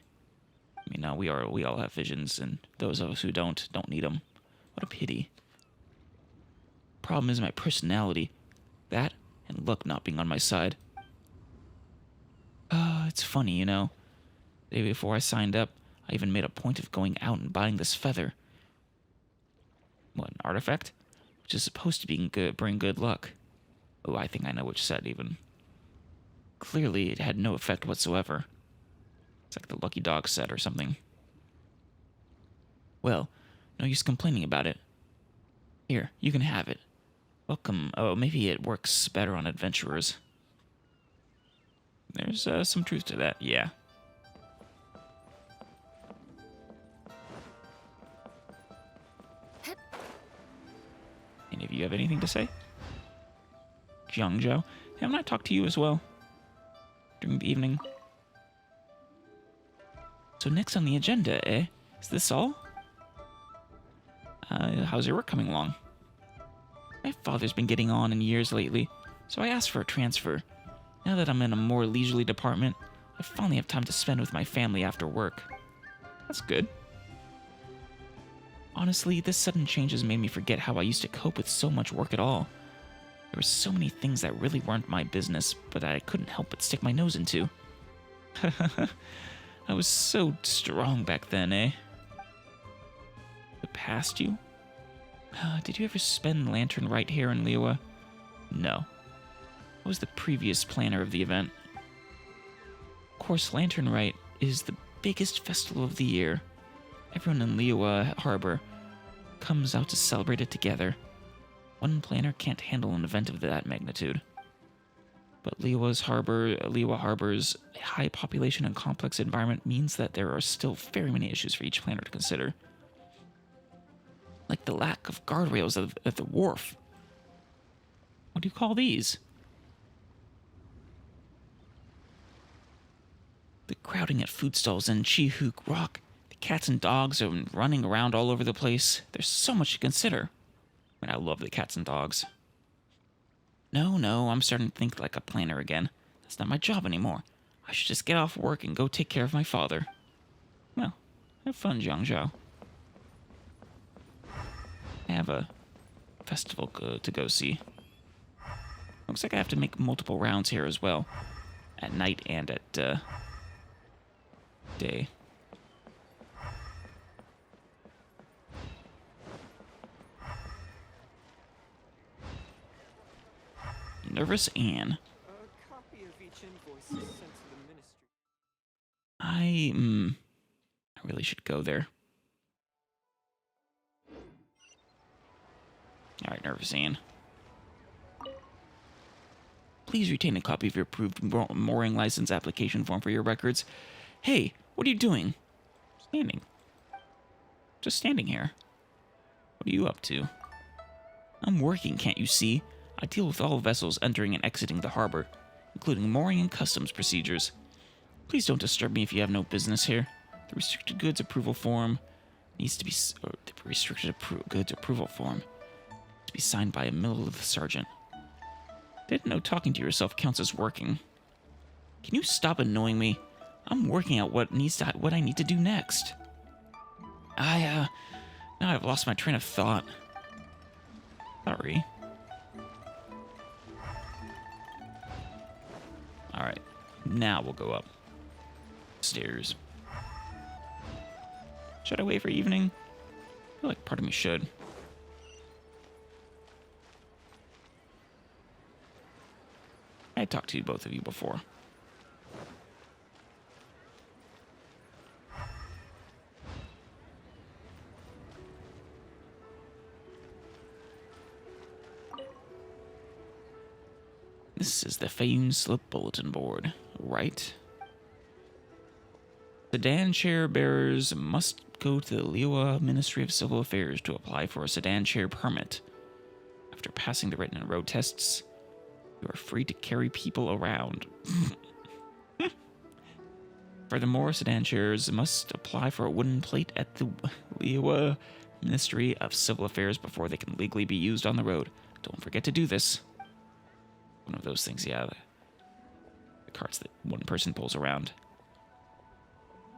I mean, no, we all have visions, and those of us who don't need them. What a pity. Problem is my personality. That and luck not being on my side. It's funny, you know. The day before I signed up, I even made a point of going out and buying this feather. What, an artifact? Which is supposed to bring good luck. Oh, I think I know which set, even. Clearly, it had no effect whatsoever. It's like the Lucky Dog set or something. Well, no use complaining about it. Here, you can have it. Welcome. Oh, maybe it works better on adventurers. There's some truth to that, yeah. Any of you have anything to say? Jiangzhou, haven't I talked to you as well? During the evening? So next on the agenda, eh? Is this all? How's your work coming along? My father's been getting on in years lately, so I asked for a transfer. Now that I'm in a more leisurely department, I finally have time to spend with my family after work. That's good. Honestly, this sudden change has made me forget how I used to cope with so much work at all. There were so many things that really weren't my business, but that I couldn't help but stick my nose into. I was so strong back then, eh? But past you? Did you ever spend Lantern Rite here in Liyue? No. I was the previous planner of the event. Of course, Lantern Rite is the biggest festival of the year. Everyone in Liyue Harbor comes out to celebrate it together. One planner can't handle an event of that magnitude. But Liyue Harbor's high population and complex environment means that there are still very many issues for each planner to consider. Like the lack of guardrails at the wharf. What do you call these? The crowding at food stalls in Chihook Rock. The cats and dogs are running around all over the place. There's so much to consider. I mean, I love the cats and dogs. No, I'm starting to think like a planner again. That's not my job anymore. I should just get off work and go take care of my father. Well, have fun, Jiangzhou. I have a festival to go see. Looks like I have to make multiple rounds here as well. At night and at day. Nervous Anne. A copy of each invoice is sent to the ministry. I really should go there. Alright, Nervous Anne. Please retain a copy of your approved mooring license application form for your records. Hey, what are you doing? Standing. Just standing here. What are you up to? I'm working, can't you see? I deal with all vessels entering and exiting the harbor, including mooring and customs procedures. Please don't disturb me if you have no business here. The restricted goods approval form needs to be signed by a middle sergeant. Didn't know talking to yourself counts as working. Can you stop annoying me? I'm working out what I need to do next. Now I've lost my train of thought. Sorry. Alright, now we'll go up. Stairs. Should I wait for evening? I feel like part of me should. I talked to both of you before. This is the Fayun Slip Bulletin Board, right? Sedan chair bearers must go to the Liyue Ministry of Civil Affairs to apply for a sedan chair permit. After passing the written and road tests, you are free to carry people around. Furthermore, sedan chairs must apply for a wooden plate at the Liyue Ministry of Civil Affairs before they can legally be used on the road. Don't forget to do this. One of those things, yeah. The carts that one person pulls around.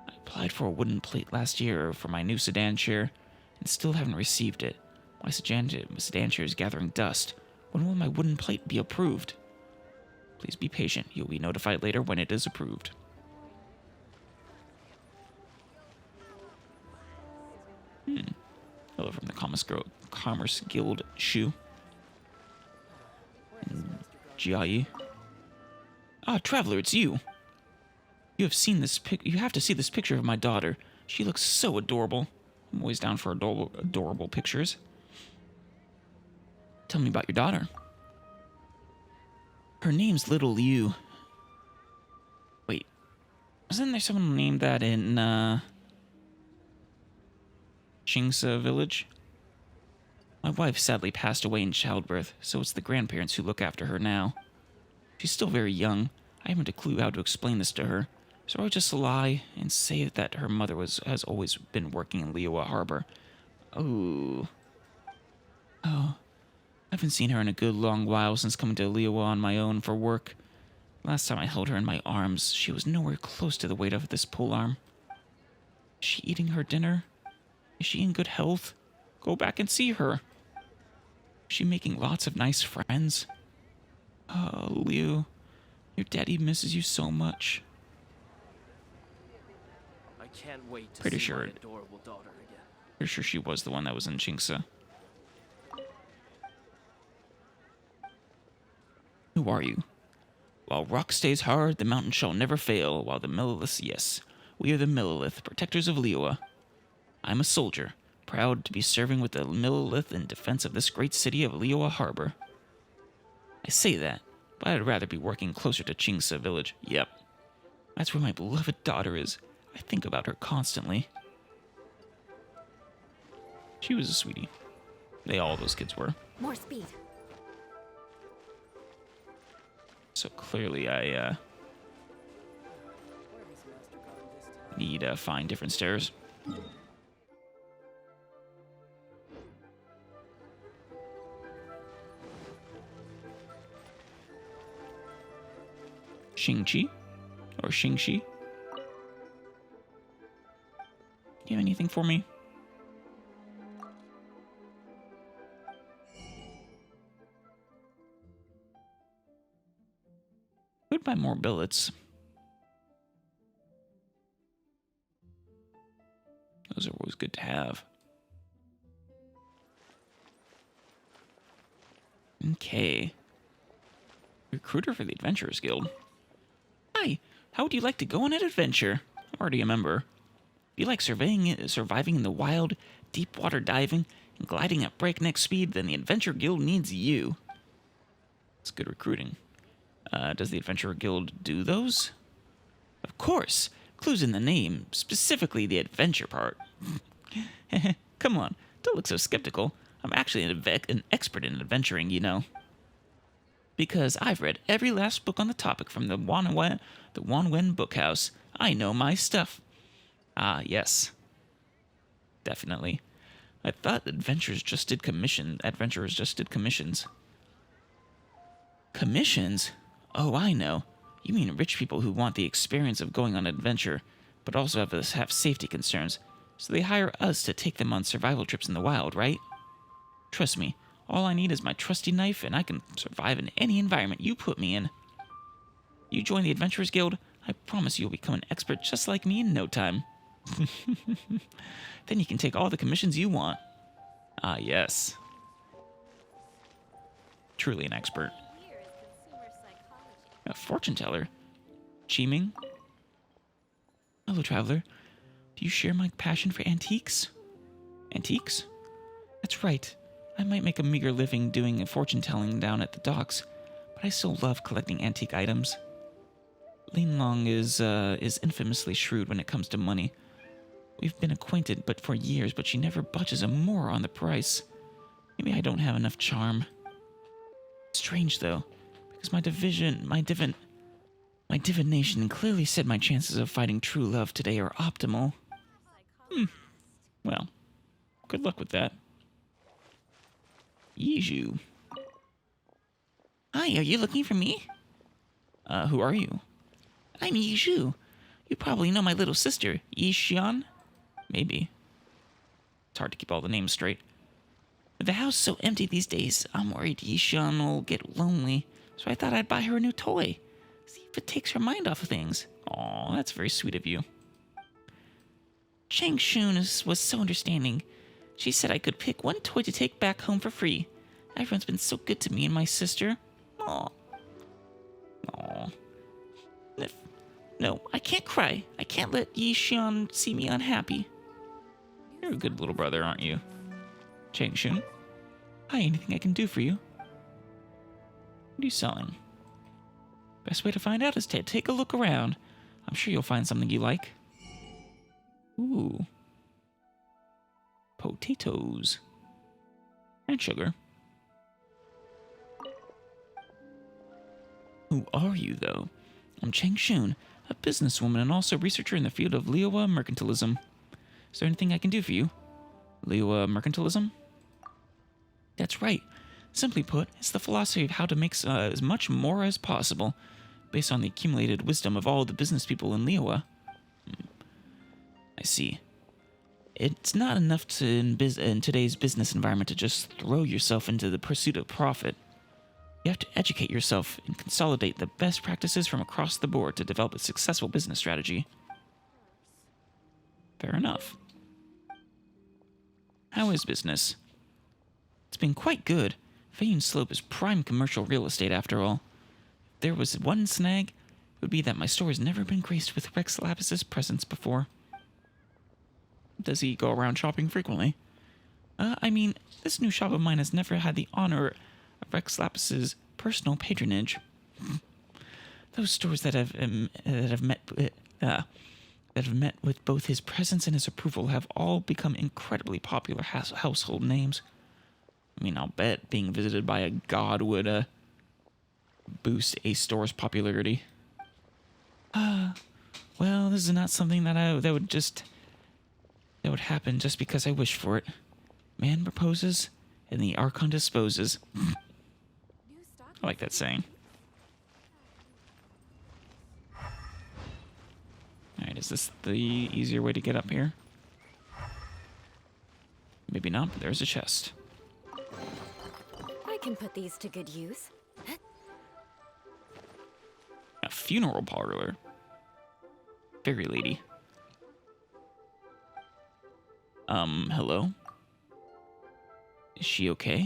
I applied for a wooden plate last year for my new sedan chair and still haven't received it. My sedan chair is gathering dust. When will my wooden plate be approved? Please be patient. You'll be notified later when it is approved. Hello from the Commerce Guild Shu. And Jiayi. Ah, traveler, it's you. You have to see this picture of my daughter. She looks so adorable. I'm always down for adorable pictures. Tell me about your daughter. Her name's Little Liu. Wait, wasn't there someone named that in Qingce village? My wife sadly passed away in childbirth, so it's the grandparents who look after her now. She's still very young. I haven't a clue how to explain this to her, so I'll just lie and say that her mother has always been working in Liyue Harbor. Oh, I haven't seen her in a good long while since coming to Liyue on my own for work. Last time I held her in my arms, she was nowhere close to the weight of this polearm. Is she eating her dinner? Is she in good health? Go back and see her. Is she making lots of nice friends? Oh, Liu, your daddy misses you so much. I can't wait to Pretty see sure my adorable daughter again. Pretty sure she was the one that was in Qingce. Who are you? While rock stays hard, the mountain shall never fail. While the Milliliths, yes, we are the Millilith, protectors of Liyue. I'm a soldier, proud to be serving with the Millilith in defense of this great city of Liyue Harbor. I say that, but I'd rather be working closer to Qingce village. Yep. That's where my beloved daughter is. I think about her constantly. She was a sweetie. All those kids were. More speed. So clearly I need to find different stairs. Xingqi? Or Xingxi? Do you have anything for me? Could buy more billets. Those are always good to have. Okay. Recruiter for the Adventurers Guild. Hi, how would you like to go on an adventure? I'm already a member. If you like surviving in the wild, deep water diving, and gliding at breakneck speed, then the Adventure Guild needs you. It's good recruiting. Does the Adventurer Guild do those? Of course. Clues in the name, specifically the adventure part. Come on, don't look so skeptical. I'm actually an expert in adventuring, you know. Because I've read every last book on the topic from the Wanwen Bookhouse. I know my stuff. Ah, yes. Definitely. I thought adventurers just did commissions. Commissions? Oh, I know. You mean rich people who want the experience of going on an adventure, but also have safety concerns, so they hire us to take them on survival trips in the wild, right? Trust me, all I need is my trusty knife, and I can survive in any environment you put me in. You join the Adventurers Guild, I promise you'll become an expert just like me in no time. Then you can take all the commissions you want. Ah, yes. Truly an expert. A fortune teller. Chiming. Hello, traveler. Do you share my passion for antiques? Antiques? That's right. I might make a meager living doing fortune telling down at the docks, but I still love collecting antique items. Lin Long is infamously shrewd when it comes to money. We've been acquainted for years, but she never budges a more on the price. Maybe I don't have enough charm. Strange though, because my divination clearly said my chances of finding true love today are optimal. Well, good luck with that. Yiju. Hi, are you looking for me? Who are you? I'm Yiju. You probably know my little sister, Yishion? Maybe. It's hard to keep all the names straight. With the house so empty these days, I'm worried Yishion will get lonely, so I thought I'd buy her a new toy. See if it takes her mind off of things. Aw, that's very sweet of you. Chang Shun was so understanding. She said I could pick one toy to take back home for free. Everyone's been so good to me and my sister. Aw. Aw. No, I can't cry. I can't let Yishion see me unhappy. You're a good little brother, aren't you? Chang Shun? Hi, anything I can do for you? What are you selling? Best way to find out is to take a look around. I'm sure you'll find something you like. Ooh. Potatoes. And sugar. Who are you, though? I'm Chang Shun, a businesswoman and also researcher in the field of Liyue mercantilism. Is there anything I can do for you? Liyue mercantilism? That's right. Simply put, it's the philosophy of how to make as much more as possible, based on the accumulated wisdom of all the business people in Liyue. I see. It's not enough to, in today's business environment, to just throw yourself into the pursuit of profit. You have to educate yourself and consolidate the best practices from across the board to develop a successful business strategy. Fair enough. How is business? It's been quite good. Fayun Slope is prime commercial real estate after all. If there was one snag, it would be that my store has never been graced with Rex Lapis's presence before. Does he go around shopping frequently? I mean, this new shop of mine has never had the honor of Rex Lapis's personal patronage. Those stores that have met with both his presence and his approval have all become incredibly popular household names. I mean, I'll bet being visited by a god would boost a store's popularity. Well, this is not something that would happen just because I wish for it. Man proposes, and the Archon disposes. I like that saying. Alright, is this the easier way to get up here? Maybe not, but there's a chest. I can put these to good use. A funeral parlor. Fairy lady. Hello? Is she okay?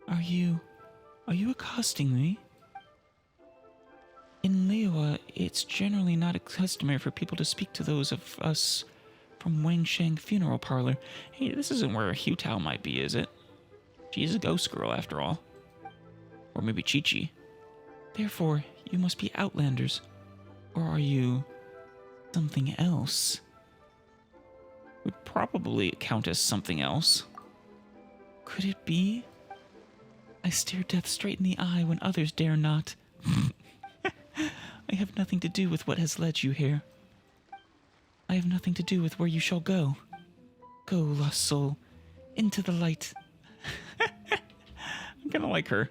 Are you accosting me? In Liyue, it's generally not customary for people to speak to those of us from Wangsheng Funeral Parlor. Hey, this isn't where Hu Tao might be, is it? She's a ghost girl, after all. Or maybe Chi-Chi. Therefore, you must be Outlanders. Or are you something else? Would probably count as something else. Could it be? I stare death straight in the eye when others dare not. I have nothing to do with what has led you here. I have nothing to do with where you shall go. Go, lost soul, into the light. I'm gonna like her.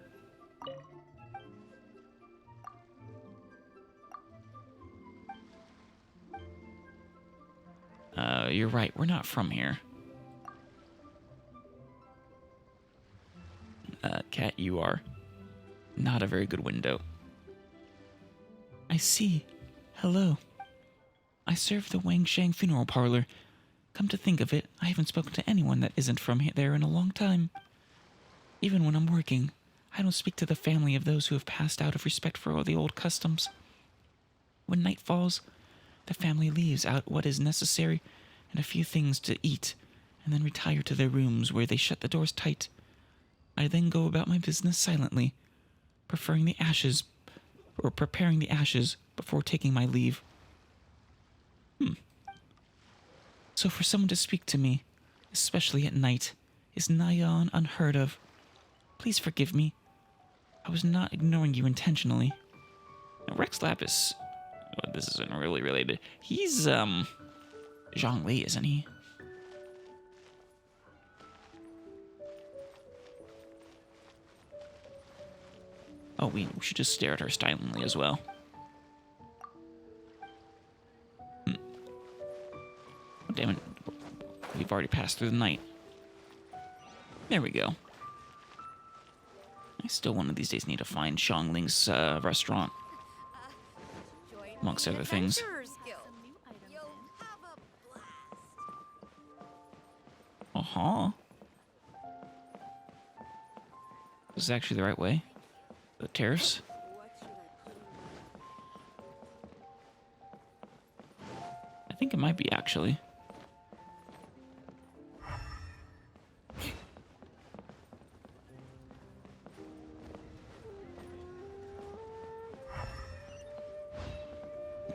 You're right, we're not from here. Cat, you are not a very good window. I see. Hello. I serve the Wangsheng Funeral Parlor. Come to think of it, I haven't spoken to anyone that isn't from there in a long time. Even when I'm working, I don't speak to the family of those who have passed out of respect for all the old customs. When night falls, the family leaves out what is necessary and a few things to eat, and then retire to their rooms where they shut the doors tight. I then go about my business silently, preparing the ashes before taking my leave. So for someone to speak to me, especially at night, is nigh on unheard of. Please forgive me. I was not ignoring you intentionally. Now, Rex Lapis, this isn't really related. He's, Zhongli, isn't he? Oh, we should just stare at her silently as well. already passed through the night. There we go. I still one of these days need to find Xiangling's restaurant. Amongst other things. Uh-huh. This is actually the right way. The terrace. I think it might be, actually.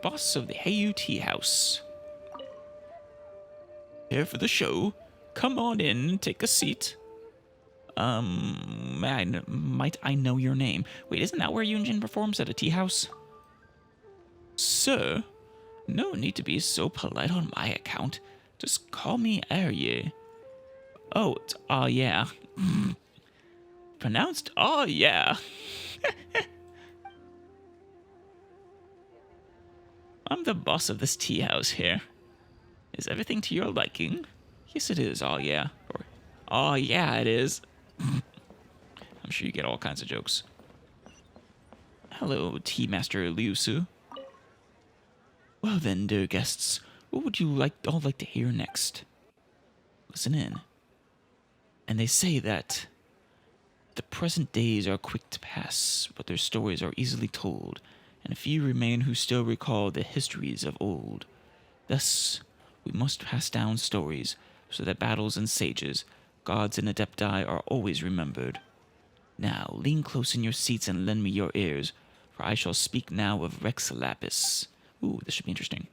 Boss of the Heyu Tea House. Here for the show. Come on in and take a seat. Might I know your name? Wait, isn't that where Yunjin performs, at a tea house? Sir, no need to be so polite on my account. Just call me Arye. Oh, it's yeah. Pronounced yeah. I'm the boss of this tea house here. Is everything to your liking? Yes, it is, yeah. Or, yeah, it is. I'm sure you get all kinds of jokes. Hello, Tea Master Liu-su. Well then, dear guests, what would you all like to hear next? Listen in. And they say that the present days are quick to pass, but their stories are easily told, and few remain who still recall the histories of old. Thus, we must pass down stories, so that battles and sages, gods and adepti are always remembered. Now, lean close in your seats and lend me your ears, for I shall speak now of Rex Lapis. Ooh, this should be interesting.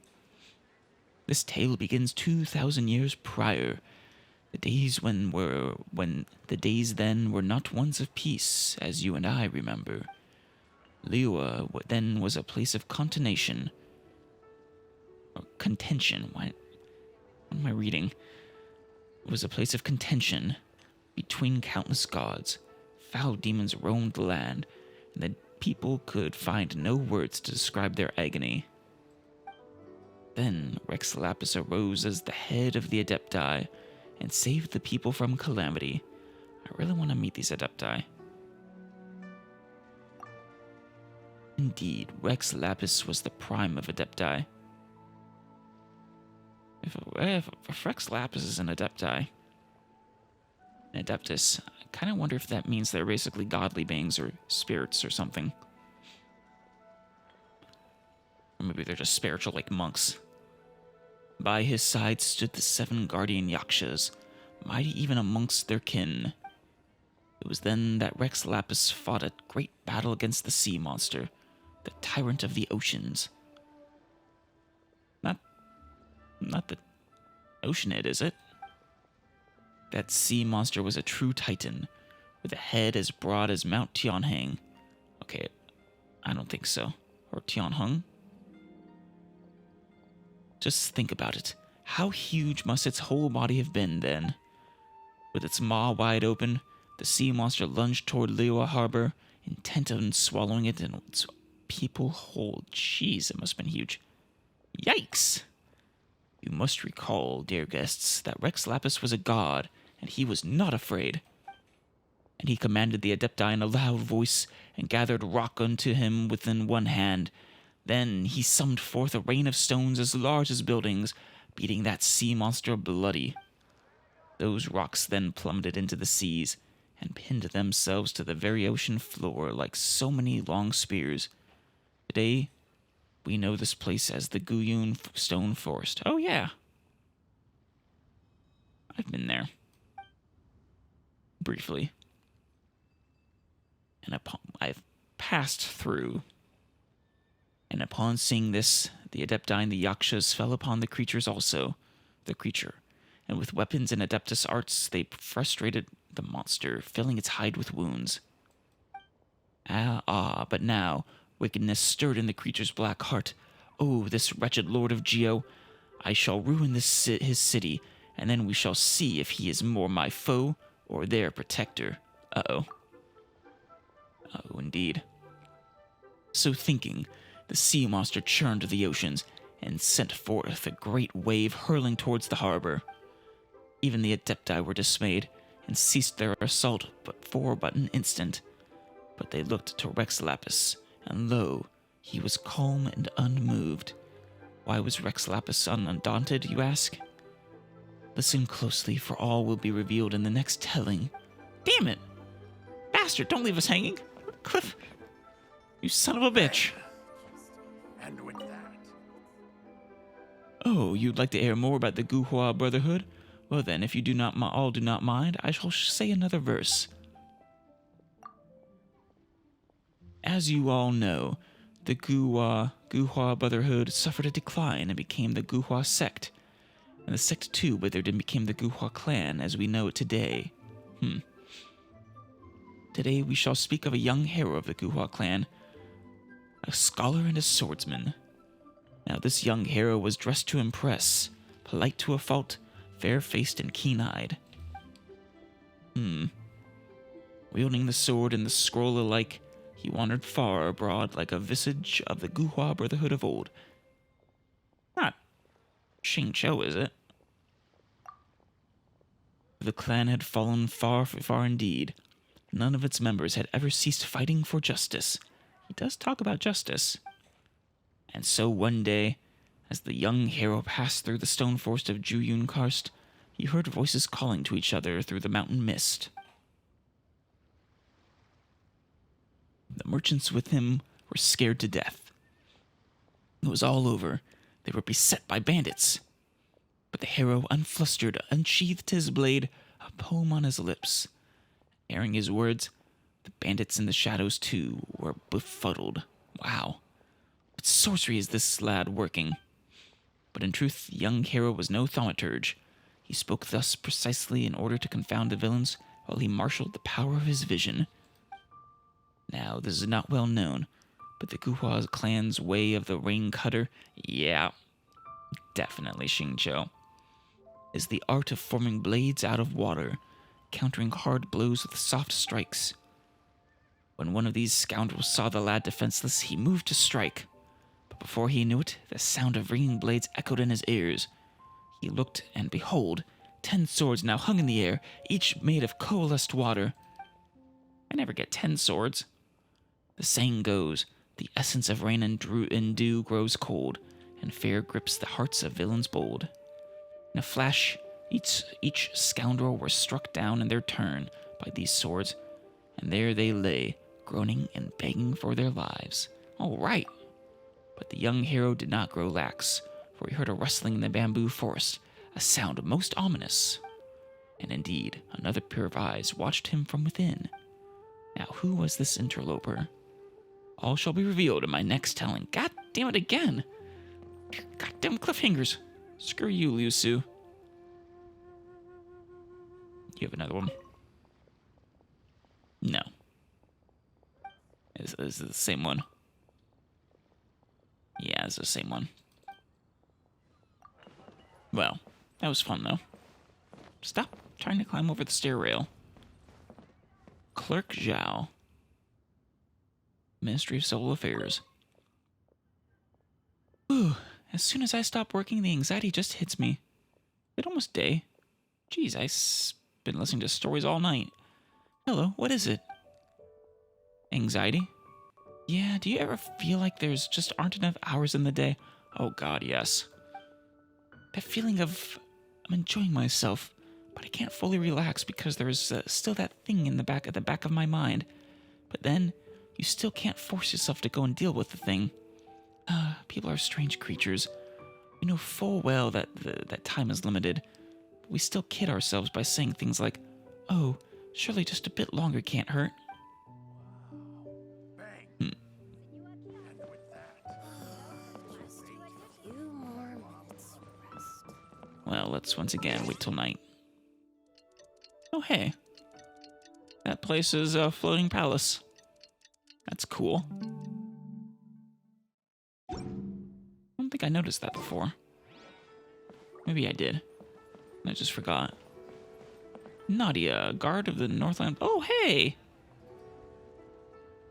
This tale begins 2,000 years prior. The days the days then were not ones of peace, as you and I remember. Liyue then was a place of contention. Or contention. What am I reading? It was a place of contention between countless gods. Foul demons roamed the land, and the people could find no words to describe their agony. Then Rex Lapis arose as the head of the Adepti and saved the people from calamity. I really want to meet these Adepti. Indeed, Rex Lapis was the prime of Adepti. If Rex Lapis is an Adepti, an Adeptus, I kind of wonder if that means they're basically godly beings or spirits or something. Or maybe they're just spiritual like monks. By his side stood the 7 guardian yakshas, mighty even amongst their kin. It was then that Rex Lapis fought a great battle against the sea monster, the tyrant of the oceans. Not the Oceanid, is it? That sea monster was a true titan, with a head as broad as Mount Tianheng. Okay, I don't think so. Or Tianheng? Just think about it. How huge must its whole body have been then? With its maw wide open, the sea monster lunged toward Liyue Harbor, intent on swallowing it in its people whole. Jeez, it must have been huge. Yikes! You must recall, dear guests, that Rex Lapis was a god, and he was not afraid. And he commanded the Adepti in a loud voice, and gathered rock unto him within one hand. Then he summoned forth a rain of stones as large as buildings, beating that sea monster bloody. Those rocks then plummeted into the seas, and pinned themselves to the very ocean floor like so many long spears. Today, we know this place as the Guyun Stone Forest. Oh, yeah. I've been there. Briefly. And I've passed through. And upon seeing this, the Adepti and the Yakshas fell upon the creatures also. The creature. And with weapons and Adeptus arts, they frustrated the monster, filling its hide with wounds. But now, wickedness stirred in the creature's black heart. Oh, this wretched Lord of Geo! I shall ruin his city, and then we shall see if he is more my foe or their protector. Uh-oh. Oh, indeed. So thinking, the sea monster churned the oceans and sent forth a great wave hurling towards the harbor. Even the Adepti were dismayed and ceased their assault for an instant. But they looked to Rex Lapis, and lo, he was calm and unmoved. Why was Rex Lapis undaunted, you ask? Listen closely, for all will be revealed in the next telling. Damn it! Bastard, don't leave us hanging! Cliff! You son of a bitch! And with that... Oh, you'd like to hear more about the Guhua Brotherhood? Well then, if you do not mind, I shall say another verse. As you all know, the Guhua Brotherhood suffered a decline and became the Guhua sect. And the sect too withered and became the Guhua clan as we know it today. Today we shall speak of a young hero of the Guhua clan, a scholar and a swordsman. Now this young hero was dressed to impress, polite to a fault, fair-faced and keen-eyed. Wielding the sword and the scroll alike, he wandered far abroad like a visage of the Guhua Brotherhood of old. Not Xingqiu, is it? The clan had fallen far, far indeed. None of its members had ever ceased fighting for justice. He does talk about justice. And so one day, as the young hero passed through the stone forest of Juyun Karst, he heard voices calling to each other through the mountain mist. The merchants with him were scared to death. It was all over. They were beset by bandits. But the hero, unflustered, unsheathed his blade, a poem on his lips. Airing his words, the bandits in the shadows, too, were befuddled. Wow. What sorcery is this lad working? But in truth, the young hero was no thaumaturge. He spoke thus precisely in order to confound the villains, while he marshaled the power of his vision. Now, this is not well known, but the Guhua clan's way of the rain cutter, yeah, definitely Xingqiu, is the art of forming blades out of water, countering hard blows with soft strikes. When one of these scoundrels saw the lad defenseless, he moved to strike. But before he knew it, the sound of ringing blades echoed in his ears. He looked, and behold, 10 swords now hung in the air, each made of coalesced water. I never get 10 swords. The saying goes, the essence of rain and dew grows cold, and fear grips the hearts of villains bold. In a flash, each scoundrel were struck down in their turn by these swords, and there they lay, groaning and begging for their lives. All right. But the young hero did not grow lax, for he heard a rustling in the bamboo forest, a sound most ominous. And indeed, another pair of eyes watched him from within. Now, who was this interloper? All shall be revealed in my next telling. God damn it again! Goddamn cliffhangers! Screw you, Liu Su. You have another one? No. Is it the same one? Yeah, it's the same one. Well, that was fun, though. Stop trying to climb over the stair rail. Clerk Zhao. Ministry of Civil Affairs. Ooh, as soon as I stop working, the anxiety just hits me. It's almost day. Geez, I've been listening to stories all night. Hello, what is it? Anxiety? Yeah, do you ever feel like there's just aren't enough hours in the day? Oh God, yes. That feeling of I'm enjoying myself, but I can't fully relax because there's still that thing in the back of my mind. But then you still can't force yourself to go and deal with the thing. People are strange creatures. We know full well that that time is limited, but we still kid ourselves by saying things like, "Oh, surely just a bit longer can't hurt." Well, let's once again wait till night. Oh, hey. That place is a floating palace. That's cool. I don't think I noticed that before. Maybe I did. I just forgot. Nadia, guard of the Northland. Oh, hey!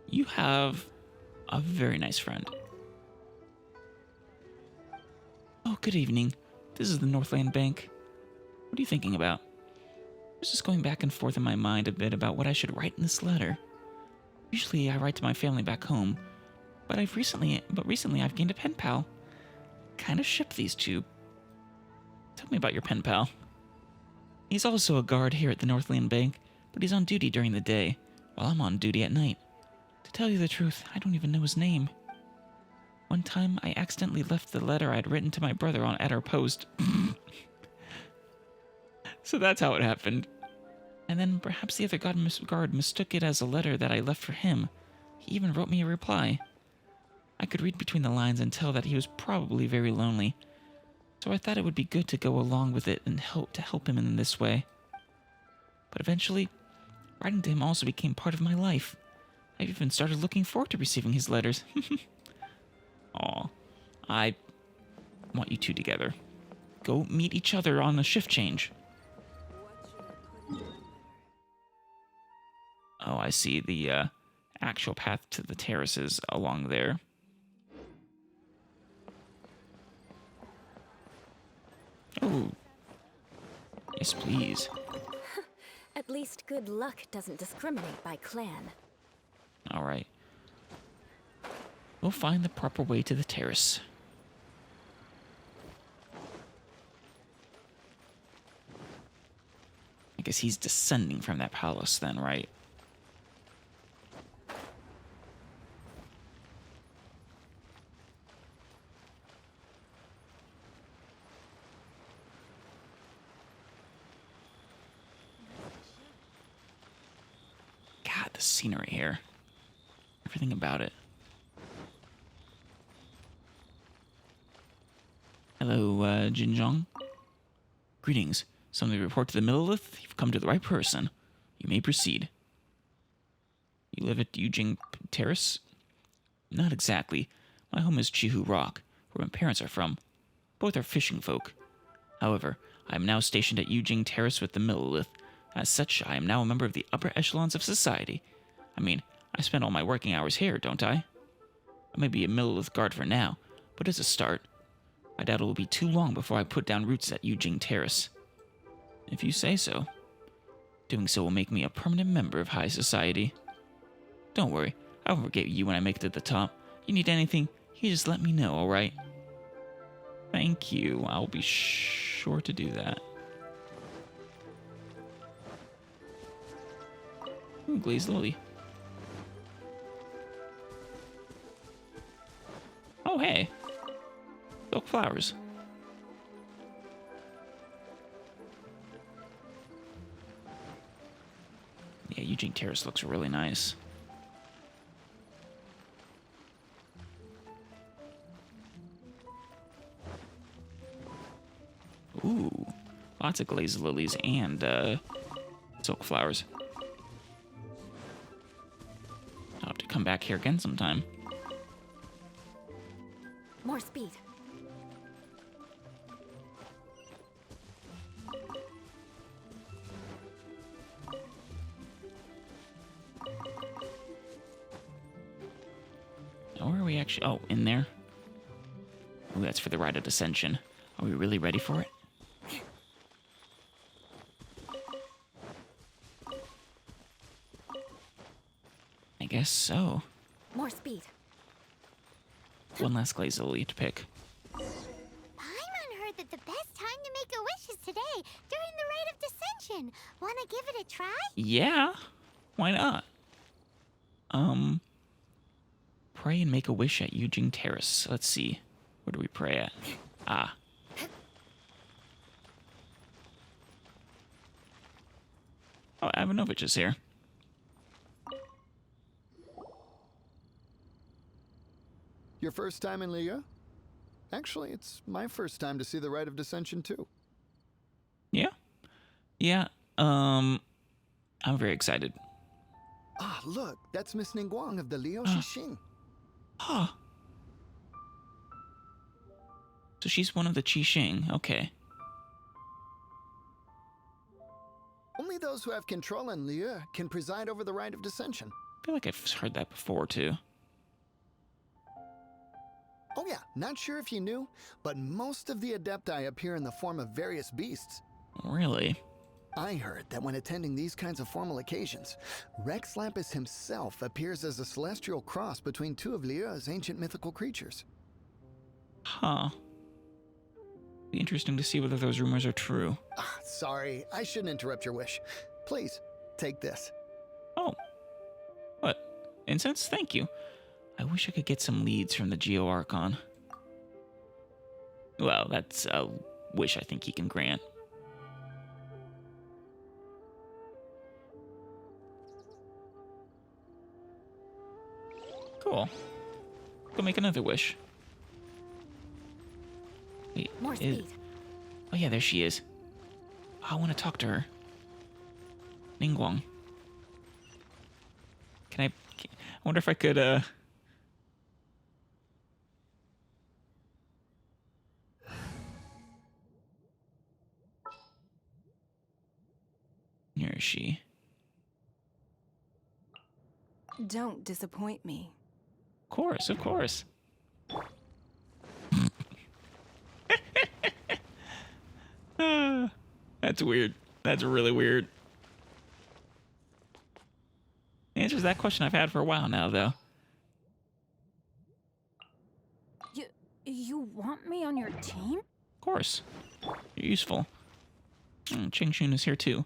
You have a very nice friend. Oh, good evening. This is the Northland Bank. What are you thinking about? was just going back and forth in my mind a bit about what I should write in this letter. Usually I write to my family back home, but recently I've gained a pen pal. Kind of ship these two. Tell me about your pen pal. He's also a guard here at the Northland Bank, but he's on duty during the day, while I'm on duty at night. To tell you the truth, I don't even know his name. One time, I accidentally left the letter I'd written to my brother at our post. So that's how it happened. And then perhaps the other guard mistook it as a letter that I left for him. He even wrote me a reply. I could read between the lines and tell that he was probably very lonely. So I thought it would be good to go along with it and help him in this way. But eventually, writing to him also became part of my life. I've even started looking forward to receiving his letters. Aw, I want you two together. Go meet each other on a shift change. Oh, I see. The actual path to the terraces along there. Oh. Yes, please. At least good luck doesn't discriminate by clan. All right. We'll find the proper way to the terrace. I guess he's descending from that palace then, right? God, the scenery here. Everything about it. Hello, Jinjong. Greetings. Something to report to the Millilith? You've come to the right person. You may proceed. You live at Yujing Terrace? Not exactly. My home is Chihu Rock, where my parents are from. Both are fishing folk. However, I am now stationed at Yujing Terrace with the Millilith. As such, I am now a member of the upper echelons of society. I mean, I spend all my working hours here, don't I? I may be a Millilith guard for now, but it's a start. I doubt it will be too long before I put down roots at Yujing Terrace. If you say so. Doing so will make me a permanent member of high society. Don't worry, I won't forget you when I make it to the top. You need anything, you just let me know, alright? Thank you, I'll be sure to do that. Ooh, glazed lily. Oh, hey. Silk flowers. Yeah, Eugene Terrace looks really nice. Ooh, lots of glazed lilies and silk flowers. I'll have to come back here again sometime. More speed. Now, where are we actually? Oh, in there. Oh, that's for the Rite of Descension. Are we really ready for it? I guess so. More speed. One last glazed lily to pick. Paimon heard that the best time to make a wish is today, during the Rite of Descension. Wanna give it a try? Yeah, why not? Pray and make a wish at Yujing Terrace. Let's see. Where do we pray at? Ah. Oh, Ivanovich is here. Your first time in Liga? Actually, it's my first time to see the Rite of Descension too. Yeah? Yeah, I'm very excited. Ah, look, that's Miss Ningguang of the Liu Shixing. Huh. So she's one of the Qixing, okay. Only those who have control in Liu can preside over the Rite of Descension. I feel like I've heard that before, too. Oh yeah, not sure if you knew, but most of the Adepti appear in the form of various beasts. Really? I heard that when attending these kinds of formal occasions, Rex Lapis himself appears as a celestial cross between two of Liyue's ancient mythical creatures. Huh. Be interesting to see whether those rumors are true. Sorry, I shouldn't interrupt your wish. Please, take this. Oh. What? Incense? Thank you. I wish I could get some leads from the Geo Archon. Well, that's a wish I think he can grant. Cool. Go make another wish. Wait, More speed. Oh yeah, there she is. I want to talk to her. Ningguang. I wonder if I could, Where is she? Don't disappoint me. Of course, of course. That's weird. That's really weird. Answers that question I've had for a while now, though. You want me on your team? Of course. You're useful. Ching Shun is here, too.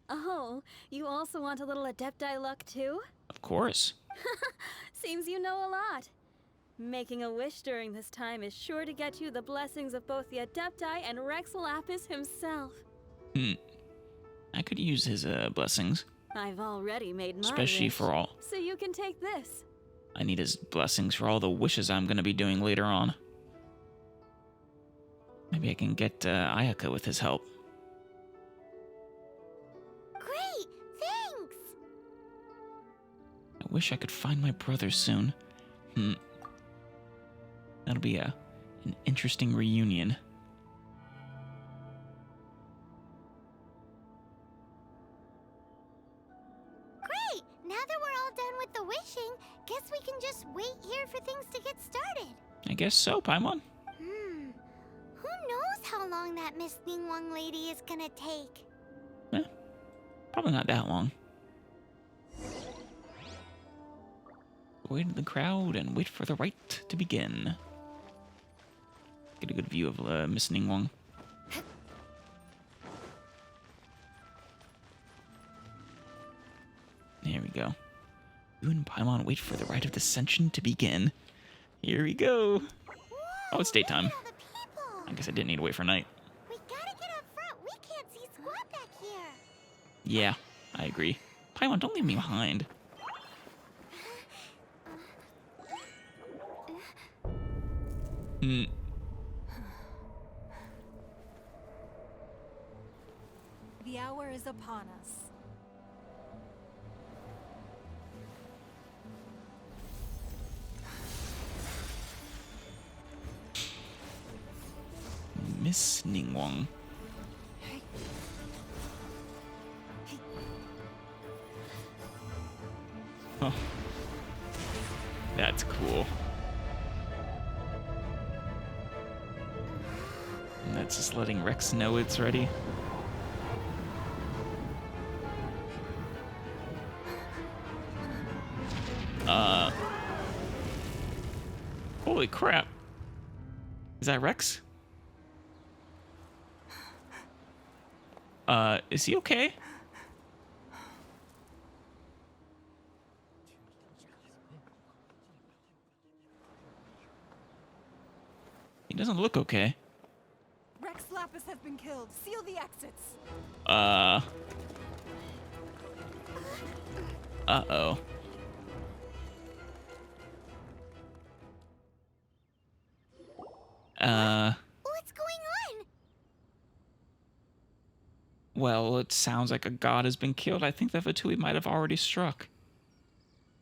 Oh, you also want a little Adepti luck too? Of course. Seems you know a lot. Making a wish during this time is sure to get you the blessings of both the Adepti and Rex Lapis himself. I could use his blessings. I've already made my Especially wish, for all. so you can take this. I need his blessings for all the wishes I'm going to be doing later on. Maybe I can get Ayaka with his help. Great, thanks! I wish I could find my brother soon. That'll be an interesting reunion. Great! Now that we're all done with the wishing, guess we can just wait here for things to get started. I guess so, Paimon. Who knows how long that Miss Ningguang lady is gonna take? Probably not that long. Wait in the crowd and wait for the rite to begin. Get a good view of Miss Ningguang. There we go. You and Paimon wait for the Rite of Descension to begin. Here we go. Oh, it's daytime. I guess I didn't need to wait for night. We gotta get up front. We can't see squat back here. Yeah, I agree. Paimon, don't leave me behind. The hour is upon us. Miss Ningguang. Oh. That's cool. And that's just letting Rex know it's ready. Holy crap. Is that Rex? Is he okay? He doesn't look okay. Rex Lapis has been killed. Seal the exits. Uh-oh. What's going on? Well, it sounds like a god has been killed. I think that Fatui might have already struck.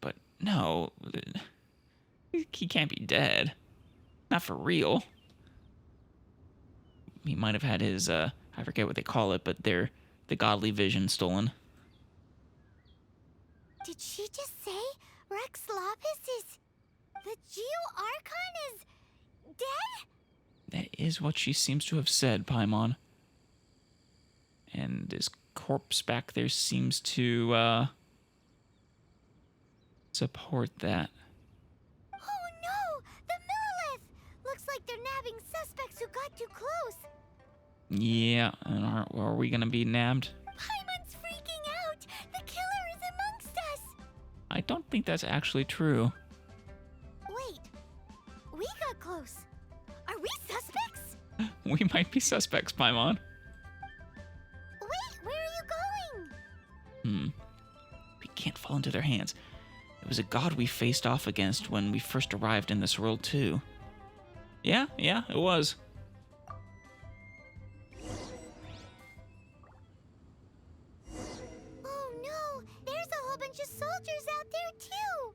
But no, he can't be dead. Not for real. He might have had his, I forget what they call it, but the godly vision stolen. Did she just say Rex Lapis is... the Geo Archon is... dead? That is what she seems to have said, Paimon. And his corpse back there seems to, support that. Oh no! The Millilith! Looks like they're nabbing suspects who got too close. Yeah, and are we gonna be nabbed? Paimon's freaking out! The killer is amongst us! I don't think that's actually true. Wait. We got close. Are we suspects? We might be suspects, Paimon. Wait, where are you going? We can't fall into their hands. It was a god we faced off against when we first arrived in this world, too. Yeah, it was. Oh no, there's a whole bunch of soldiers out there too.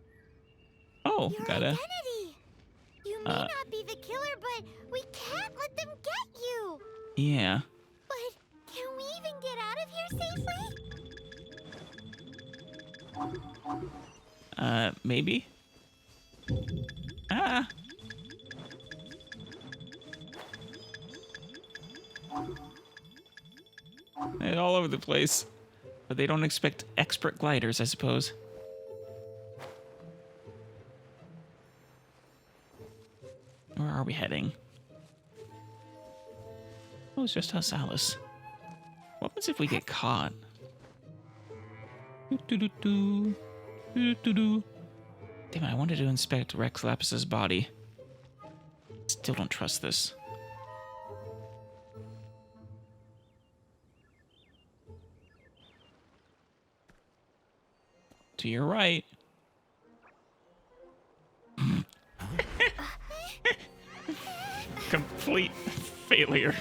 Oh, Your gotta. identity. You may not be the killer, but we can't let them get you. Yeah. But can we even get out of here safely? Maybe? Ah! They're all over the place. But they don't expect expert gliders, I suppose. Where are we heading? Oh, it's just us, Alice. What happens if we get caught? Doo-doo-doo-doo. Doo-doo-doo. Damn it, I wanted to inspect Rex Lapis's body. Still don't trust this. To your right. Complete failure.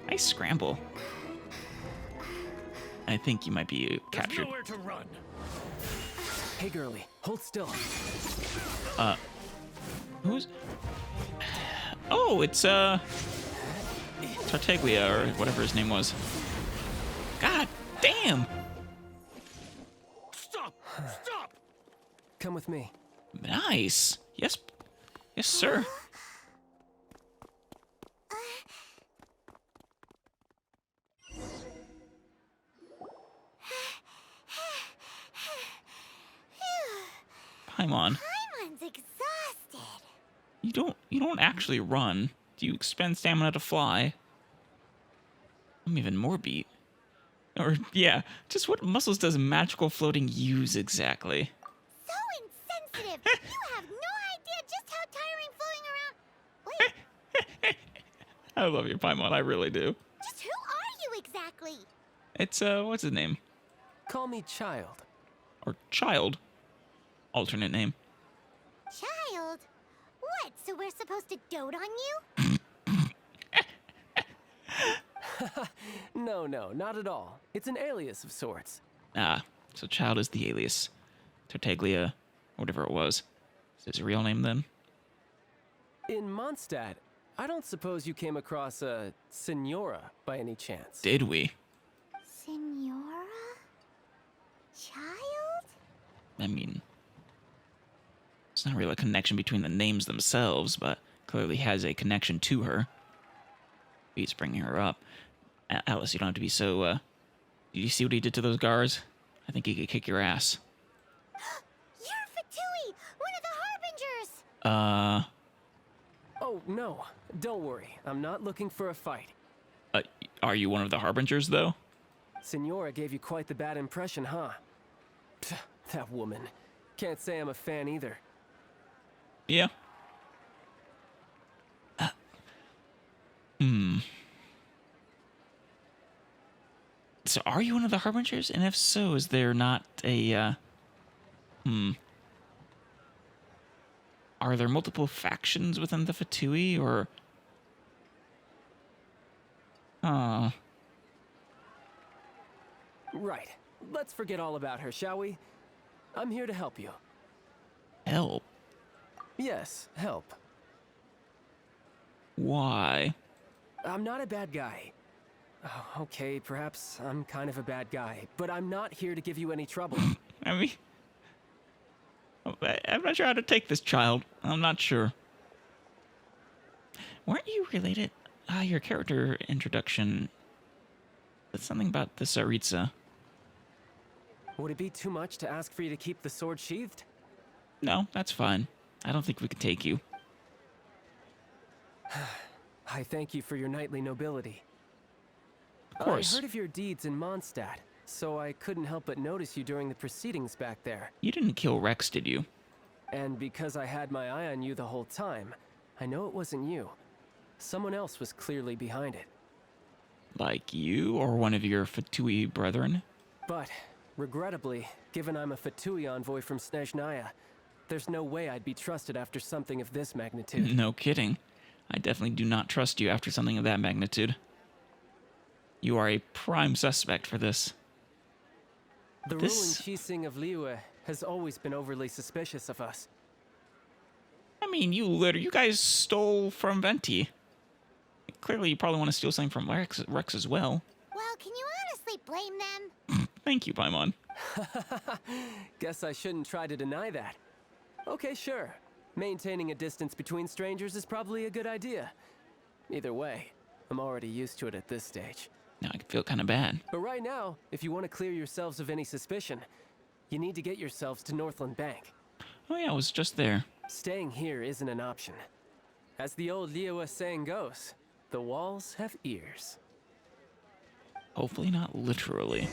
Nice scramble. I think you might be captured. There's nowhere to run. Hey, girlie, hold still. Who's... Oh, it's, Tartaglia, or whatever his name was. God damn! Stop! Stop! Come with me. Nice. Yes. Yes, sir. Paimon. Paimon's exhausted. You don't actually run. You expend stamina to fly. I'm even more beat. Or, yeah, just what muscles does magical floating use exactly? So insensitive. You have no idea just how tiring floating around. Wait, I love you, Paimon. I really do. just who are you exactly? It's, what's his name? Call me Child. Or Child. Alternate name. Child? What, so we're supposed to dote on you? No, not at all. It's an alias of sorts. Ah, so Child is the alias. Tartaglia, whatever it was. Is his real name then? In Mondstadt, I don't suppose you came across a Senora by any chance. Did we? Senora? Child? I mean, it's not really a connection between the names themselves, but clearly has a connection to her. He's bringing her up. Alice, you don't have to be so, Did you see what he did to those guards? I think he could kick your ass. You're Fatui, one of the Harbingers! Oh, no. Don't worry. I'm not looking for a fight. Are you one of the Harbingers, though? Senora gave you quite the bad impression, huh? Pfft, that woman. Can't say I'm a fan either. Yeah. So are you one of the Harbingers? And if so, is there not a, Are there multiple factions within the Fatui, or... Right. Let's forget all about her, shall we? I'm here to help you. Help? Yes, help. Why? I'm not a bad guy. Oh, okay, perhaps I'm kind of a bad guy, but I'm not here to give you any trouble. I mean... I'm not sure how to take this, child. I'm not sure. Weren't you related? Your character introduction. That's something about the Tsaritsa. Would it be too much to ask for you to keep the sword sheathed? No, that's fine. I don't think we could take you. I thank you for your knightly nobility. Of course. I heard of your deeds in Mondstadt, so I couldn't help but notice you during the proceedings back there. You didn't kill Rex, did you? And because I had my eye on you the whole time, I know it wasn't you. Someone else was clearly behind it. Like you or one of your Fatui brethren? But, regrettably, given I'm a Fatui envoy from Snezhnaya, there's no way I'd be trusted after something of this magnitude. No kidding. I definitely do not trust you after something of that magnitude. You are a prime suspect for this. The ruling Qixing of Liyue has always been overly suspicious of us. I mean, you guys stole from Venti. Clearly, you probably want to steal something from Rex as well. Well, can you honestly blame them? Thank you, Paimon. Guess I shouldn't try to deny that. Okay, sure. Maintaining a distance between strangers is probably a good idea. Either way, I'm already used to it at this stage. Now I feel kind of bad. But right now, if you want to clear yourselves of any suspicion, you need to get yourselves to Northland Bank. Oh yeah, I was just there. Staying here isn't an option. As the old Liyue saying goes, the walls have ears. Hopefully not literally.